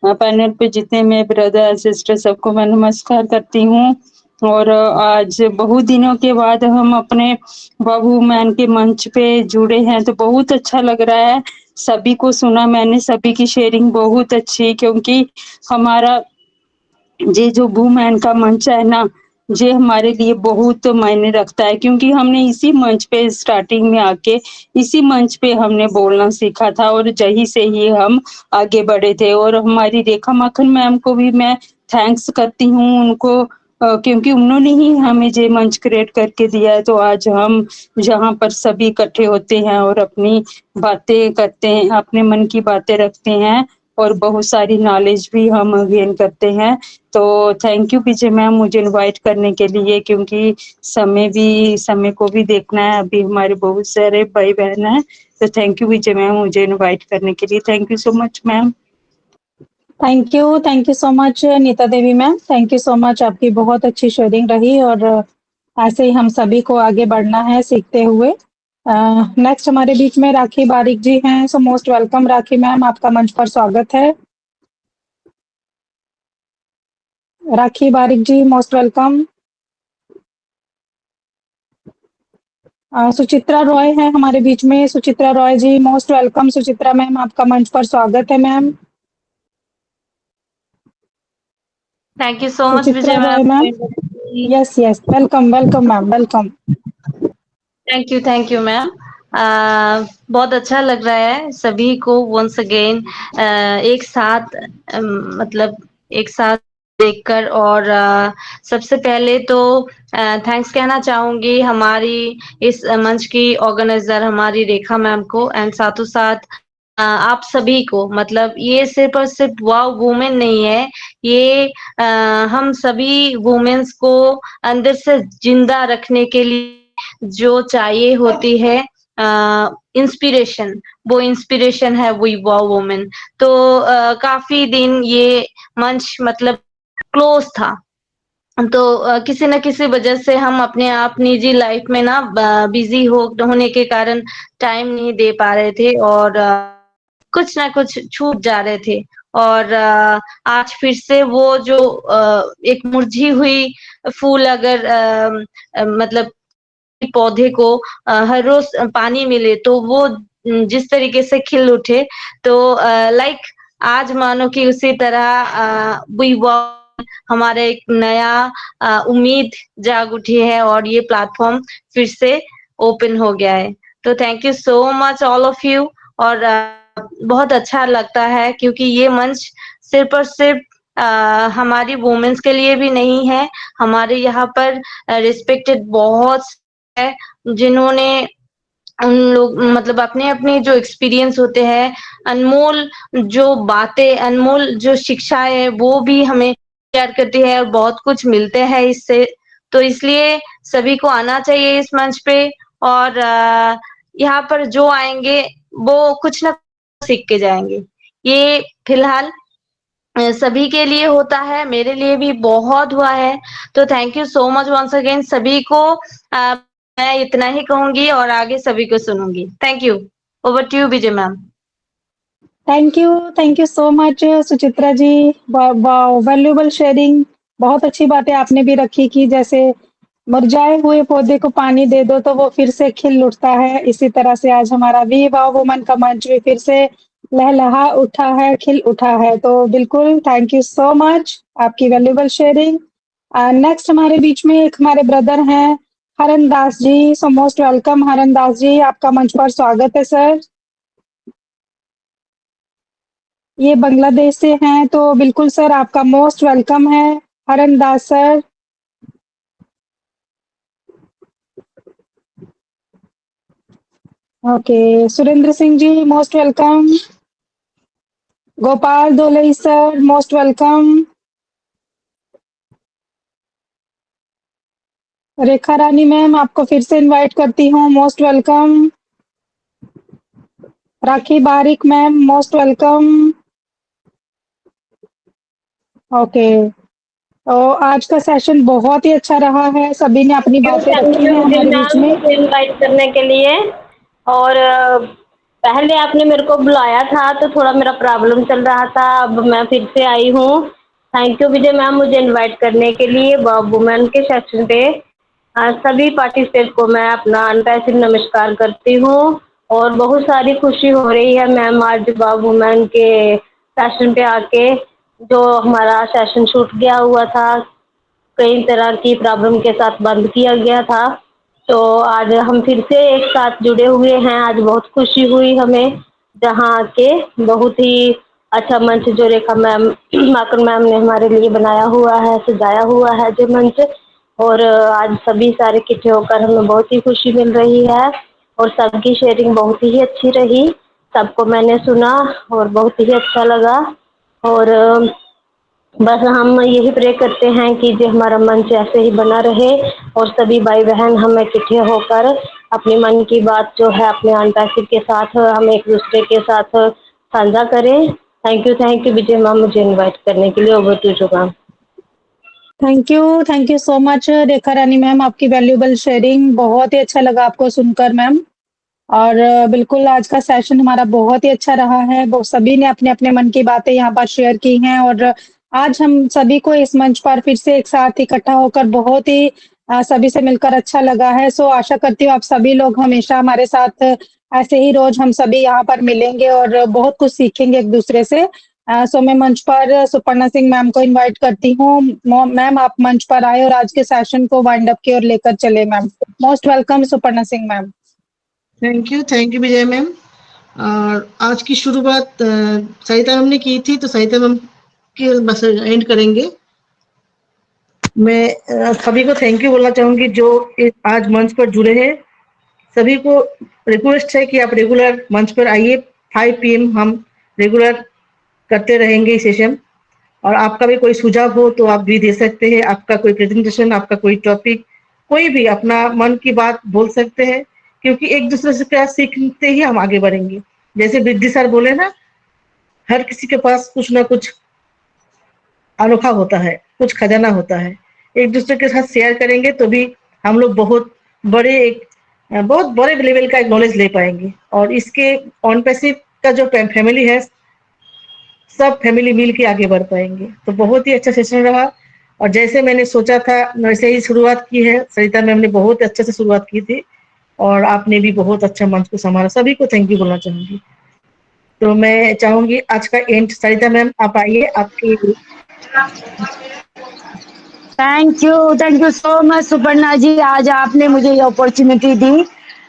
पैनल पे जितने मेरे ब्रदर सिस्टर सबको मैं नमस्कार करती हूँ। और आज बहुत दिनों के बाद हम अपने बाबू मैन के मंच पे जुड़े हैं तो बहुत अच्छा लग रहा है। सभी को सुना मैंने, सभी की शेयरिंग बहुत अच्छी, क्योंकि हमारा ये जो वुमेन का मंच है ना, ये हमारे लिए बहुत मायने रखता है, क्योंकि हमने इसी मंच पे स्टार्टिंग में आके इसी मंच पे हमने बोलना सीखा था और यहीं से ही हम आगे बढ़े थे। और हमारी रेखा माखन मैम को भी मैं थैंक्स करती हूँ उनको, क्योंकि उन्होंने ही हमें ये मंच क्रिएट करके दिया है। तो आज हम जहाँ पर सभी इकट्ठे होते हैं और अपनी बातें करते हैं, अपने मन की बातें रखते हैं और बहुत सारी नॉलेज भी हम गेन करते हैं। तो थैंक यू विजय मैम मुझे इनवाइट करने के लिए, क्योंकि समय को भी देखना है, अभी हमारे बहुत सारे भाई बहन हैं। तो थैंक यू विजय मैम मुझे इनवाइट करने के लिए। Thank you so much ma'am. Thank you so much Neeta Devi ma'am, thank you so much. आपकी बहुत अच्छी शेयरिंग रही और ऐसे ही हम सभी को आगे बढ़ना है सीखते हुए। नेक्स्ट हमारे बीच में राखी बारिक जी हैं, सो मोस्ट वेलकम राखी मैम, आपका मंच पर स्वागत है। राखी बारिक जी मोस्ट वेलकम। सुचित्रा रॉय है हमारे बीच में, सुचित्रा रॉय जी मोस्ट वेलकम। सुचित्रा मैम आपका मंच पर स्वागत है ma'am. Thank you so much Suchitra Vijay Roy ma'am. Yes welcome ma'am, welcome. Thank you ma'am. बहुत अच्छा लग रहा है सभी को वंस अगेन एक साथ मतलब एक साथ देखकर। और सबसे पहले तो थैंक्स कहना चाहूंगी हमारी इस मंच की ऑर्गेनाइजर हमारी रेखा मैम को, एंड साथों साथ आप सभी को। मतलब ये सिर्फ और सिर्फ वाव वुमेन नहीं है, ये हम सभी वुमेन्स को अंदर से जिंदा रखने के लिए जो चाहिए होती है इंस्पिरेशन, वो इंस्पिरेशन है वही वाव वुमेन। तो काफी दिन ये मंच मतलब क्लोज था, तो किसी न किसी वजह से हम अपने आप निजी लाइफ में ना बिजी होने के कारण टाइम नहीं दे पा रहे थे और कुछ ना कुछ छूट जा रहे थे। और आज फिर से वो जो एक मुरझी हुई फूल अगर मतलब पौधे को हर रोज पानी मिले तो वो जिस तरीके से खिल उठे, तो लाइक आज मानो कि उसी तरह हमारे एक नया उम्मीद जाग उठी है और ये प्लेटफॉर्म फिर से ओपन हो गया है। तो thank you so much all of you. और बहुत अच्छा लगता है क्योंकि ये मंच सिर्फ और सिर्फ हमारी वुमेन्स के लिए भी नहीं है, हमारे यहाँ पर रिस्पेक्टेड बहुत है जिन्होंने उन लोग मतलब अपने अपने जो एक्सपीरियंस होते हैं, अनमोल जो बातें, अनमोल जो शिक्षा है वो भी हमें शेयर करती है और बहुत कुछ मिलते हैं इससे। तो इसलिए सभी को आना चाहिए इस मंच पे और यहाँ पर जो आएंगे वो कुछ ना कुछ सीख के जाएंगे। ये फिलहाल सभी के लिए होता है, मेरे लिए भी बहुत हुआ है। तो thank you so much once again सभी को। मैं इतना ही कहूंगी और आगे सभी को सुनूंगी। Thank you. Over to you Vijay ma'am. Thank you so much Suchitra ji, valuable sharing. बहुत अच्छी बातें आपने भी रखी कि जैसे मुरझाए हुए पौधे को पानी दे दो तो वो फिर से खिल उठता है, इसी तरह से आज हमारा वी वाव वुमन का मंच भी फिर से लहलहा उठा है, खिल उठा है। तो बिल्कुल थैंक यू सो मच आपकी वैल्यूएबल शेयरिंग। नेक्स्ट हमारे बीच में एक हमारे ब्रदर हैं हरन दास जी, सो मोस्ट वेलकम हरन दास जी, आपका मंच पर स्वागत है सर। ये बांग्लादेश से हैं, तो बिल्कुल सर आपका मोस्ट वेलकम है Haran Das sir. Okay, Surendra Singh ji most welcome. Gopal Dolai sir most welcome. Rekha Rani ma'am आपको फिर से इनवाइट करती हूँ, most welcome. Rakhi Barik ma'am most welcome. Okay, तो आज का सेशन बहुत ही अच्छा रहा है, सभी ने अपनी बातें रखी हैं हमारे बीच में। इनवाइट करने के लिए। और पहले आपने मेरे को बुलाया था तो थोड़ा मेरा प्रॉब्लम चल रहा था, अब मैं फिर से आई हूँ। थैंक यू विजय मैम मुझे इनवाइट करने के लिए वुमेन के सेक्शन पे। सभी पार्टिसिपेंट को मैं अपना अनपैसिव नमस्कार करती हूँ और बहुत सारी खुशी हो रही है मैम आज वुमेन के सेशन पे आके। जो हमारा सेशन छूट गया हुआ था, कई तरह की प्रॉब्लम के साथ बंद किया गया था, तो आज हम फिर से एक साथ जुड़े हुए हैं। आज बहुत खुशी हुई हमें जहाँ आके। बहुत ही अच्छा मंच जो रेखा मैम माकर मैम ने हमारे लिए बनाया हुआ है, सजाया हुआ है जो मंच, और आज सभी सारे इकट्ठे होकर हमें बहुत ही खुशी मिल रही है और सबकी शेयरिंग बहुत ही अच्छी रही। सबको मैंने सुना और बहुत ही अच्छा लगा और बस हम यही प्रे करते हैं कि जो हमारा मंच ऐसे ही बना रहे और सभी भाई बहन हम इकट्ठे होकर अपने मन की बात जो है अपने अनपैसिव के साथ हम एक दूसरे के साथ साझा करें। थैंक यू विजय मैम मुझे इनवाइट करने के लिए। Over to you ma'am. Thank you so much Rekha Rani ma'am, आपकी वैल्यूएबल शेयरिंग बहुत ही अच्छा लगा आपको सुनकर मैम। और बिल्कुल आज का सेशन हमारा बहुत ही अच्छा रहा है। वो सभी ने अपने अपने मन की बातें यहाँ पर शेयर की हैं और आज हम सभी को इस मंच पर फिर से एक साथ इकट्ठा होकर बहुत ही सभी से मिलकर अच्छा लगा है। सो आशा करती हूँ आप सभी लोग हमेशा हमारे साथ ऐसे ही रोज हम सभी यहाँ पर मिलेंगे और बहुत कुछ सीखेंगे एक दूसरे से। सो मैं मंच पर सुपर्णा सिंह मैम को इनवाइट करती हूँ। मैम आप मंच पर आए और आज के सेशन को वाइंड अप की ओर लेकर चले ma'am. Most welcome Suparna Singh ma'am. Thank you Vijay ma'am. और आज की शुरुआत सरिता मैम ने की थी, तो सरिता मैम के बस एंड करेंगे। मैं सभी को थैंक यू बोलना चाहूंगी जो आज मंच पर जुड़े हैं। सभी को रिक्वेस्ट है कि आप रेगुलर मंच पर आइए। 5 PM हम रेगुलर करते रहेंगे सेशन, और आपका भी कोई सुझाव हो तो आप भी दे सकते हैं। आपका कोई प्रेजेंटेशन, आपका कोई टॉपिक, कोई भी अपना मन की बात बोल सकते हैं, क्योंकि एक दूसरे से क्या सीखते ही हम आगे बढ़ेंगे। जैसे वृद्धि सर बोले ना, हर किसी के पास कुछ ना कुछ अनोखा होता है, कुछ खजाना होता है। एक दूसरे के साथ शेयर करेंगे तो भी हम लोग बहुत बड़े लेवल का नॉलेज ले पाएंगे। और इसके ऑन पैसिव का जो फैमिली है, सब फैमिली मिल के आगे बढ़ पाएंगे। तो बहुत ही अच्छा सेशन रहा और जैसे मैंने सोचा था वैसे ही शुरुआत की है। सरिता मैम ने बहुत अच्छे से शुरुआत की थी और आपने भी बहुत अच्छा मंच को संभाला। सभी को थैंक यू बोलना चाहूंगी। तो मैं चाहूंगी आज का एंड सरिता मैम आप आइए। आपकी thank you so much Suparna ji, आज आपने मुझे ये अपॉर्चुनिटी दी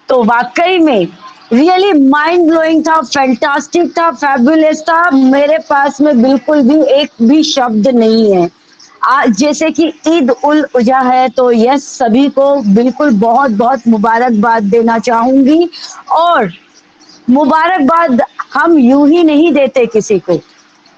तो वाकई में रियली माइंड ब्लोइंग था, फैंटास्टिक था, फैबुलस था। मेरे पास में बिल्कुल भी एक भी शब्द नहीं है। आज जैसे कि ईद उल अजहा है तो यस सभी को बिल्कुल बहुत बहुत मुबारकबाद देना चाहूंगी। और मुबारकबाद हम यूं ही नहीं देते किसी को।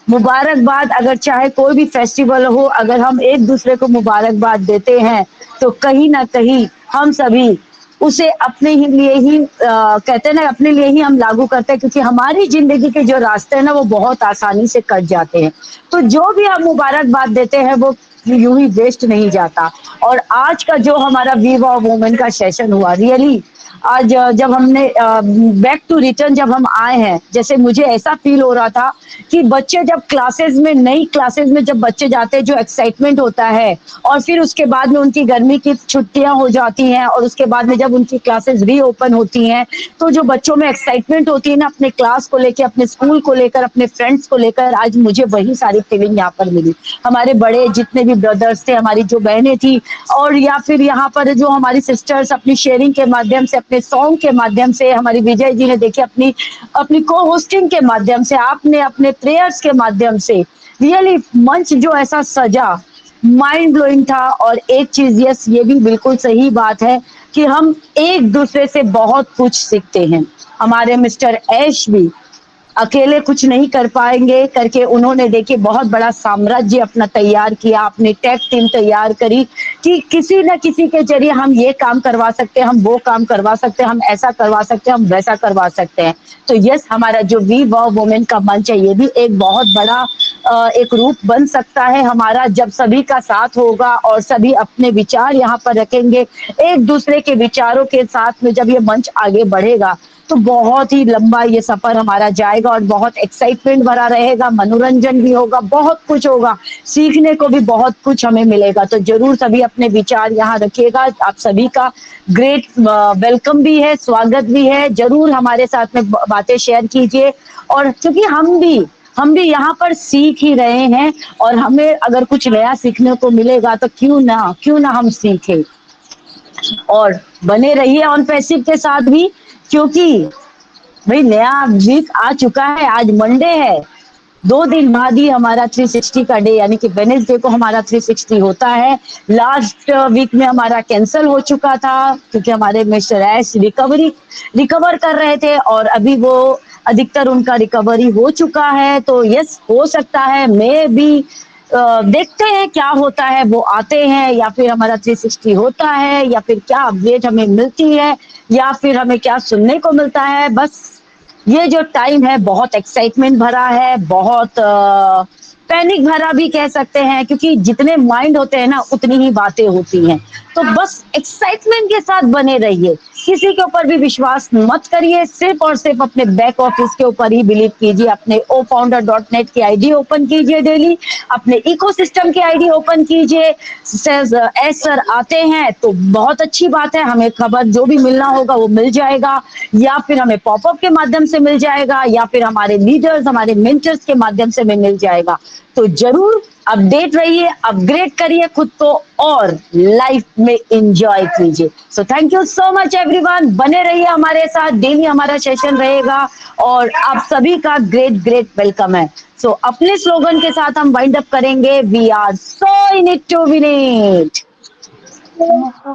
मुबारकबाद अगर चाहे कोई भी फेस्टिवल हो, अगर हम एक दूसरे को मुबारकबाद देते हैं तो कहीं ना कहीं हम सभी उसे अपने ही लिए ही कहते हैं ना, अपने लिए ही हम लागू करते हैं, क्योंकि हमारी जिंदगी के जो रास्ते हैं ना वो बहुत आसानी से कट जाते हैं। तो जो भी हम मुबारकबाद देते हैं वो यूं ही वेस्ट नहीं जाता। और आज का जो हमारा वी वॉर वुमेन का सेशन हुआ, रियली आज जब हमने बैक टू रिटर्न जब हम आए हैं, जैसे मुझे ऐसा फील हो रहा था कि बच्चे जब क्लासेस में, नई क्लासेस में जब बच्चे जाते हैं, जो एक्साइटमेंट होता है, और फिर उसके बाद में उनकी गर्मी की छुट्टियां हो जाती हैं और उसके बाद में जब उनकी क्लासेस रीओपन होती हैं, तो जो बच्चों में एक्साइटमेंट होती है ना अपने क्लास को लेकर, अपने स्कूल को लेकर, अपने फ्रेंड्स को लेकर, आज मुझे वही सारी फीलिंग यहाँ पर मिली। हमारे बड़े जितने भी ब्रदर्स थे, हमारी जो बहनें थी, और या फिर यहाँ पर जो हमारी सिस्टर्स अपनी शेयरिंग के माध्यम से, अपने सॉन्ग के माध्यम से, हमारी विजय जी ने देखिए अपनी को होस्टिंग के माध्यम से, आपने अपने प्रेयर्स के माध्यम से, रियली मंच जो ऐसा सजा माइंड ब्लोइंग था। और एक चीज यस ये भी बिल्कुल सही बात है कि हम एक दूसरे से बहुत कुछ सीखते हैं। हमारे मिस्टर ऐश भी अकेले कुछ नहीं कर पाएंगे करके उन्होंने देखिए बहुत बड़ा साम्राज्य अपना तैयार किया, अपनी टेक टीम तैयार करी कि किसी न किसी के जरिए हम ये काम करवा सकते हैं, हम वो काम करवा सकते हैं, हम ऐसा करवा सकते हैं, हम वैसा करवा सकते हैं। तो यस हमारा जो वी वॉर वुमेन का मंच है ये भी एक बहुत बड़ा एक रूप बन सकता है हमारा, जब सभी का साथ होगा और सभी अपने विचार यहाँ पर रखेंगे, एक दूसरे के विचारों के साथ में जब ये मंच आगे बढ़ेगा तो बहुत ही लंबा ये सफर हमारा जाएगा और बहुत एक्साइटमेंट भरा रहेगा, मनोरंजन भी होगा, बहुत कुछ होगा, सीखने को भी बहुत कुछ हमें मिलेगा। तो जरूर सभी अपने विचार यहाँ रखिएगा। आप सभी का ग्रेट वेलकम भी है, स्वागत भी है। जरूर हमारे साथ में बातें शेयर कीजिए, और क्योंकि हम भी यहाँ पर सीख ही रहे हैं, और हमें अगर कुछ नया सीखने को मिलेगा तो क्यों ना हम सीखें। और बने रहिए ऑन पैसिव के साथ भी, क्योंकि भाई नया वीक आ चुका है। आज मंडे है, 2 दिन बाद ही हमारा 360 का डे, यानी कि वेडनेसडे को हमारा 360 होता है। लास्ट वीक में हमारा कैंसिल हो चुका था क्योंकि हमारे मिस्टर ऐश रिकवर कर रहे थे, और अभी वो अधिकतर उनका रिकवरी हो चुका है। तो यस, हो सकता है मैं भी देखते हैं क्या होता है, वो आते हैं या फिर हमारा 360 होता है, या फिर क्या अपडेट हमें मिलती है, या फिर हमें क्या सुनने को मिलता है। बस ये जो टाइम है बहुत एक्साइटमेंट भरा है, बहुत पैनिक भरा भी कह सकते हैं, क्योंकि जितने माइंड होते हैं ना उतनी ही बातें होती हैं। तो बस एक्साइटमेंट के साथ बने रहिए, किसी के ऊपर भी विश्वास मत करिए, सिर्फ और सिर्फ अपने बैक ऑफिस के ऊपर ही बिलीव कीजिए। अपने ofounder.net की आईडी ओपन कीजिए, डेली अपने इकोसिस्टम की आईडी ओपन कीजिए। सर आते हैं तो बहुत अच्छी बात है, हमें खबर जो भी मिलना होगा वो मिल जाएगा, या फिर हमें पॉपअप के माध्यम से मिल जाएगा, या फिर हमारे लीडर्स, हमारे मेंटर्स के माध्यम से मिल जाएगा। तो जरूर अपडेट रहिए, अपग्रेड करिए खुद को, और लाइफ में एंजॉय कीजिए। सो thank you so much everyone, बने रहिए हमारे साथ, डेली हमारा सेशन रहेगा, और आप सभी का ग्रेट वेलकम है। सो अपने स्लोगन के साथ हम वाइंड अप करेंगे, we are so in it to win it.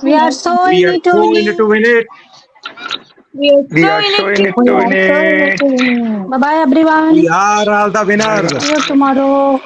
We are so in it to win it. We are so in it to win it. Bye bye everyone. We are all the winners. See you tomorrow.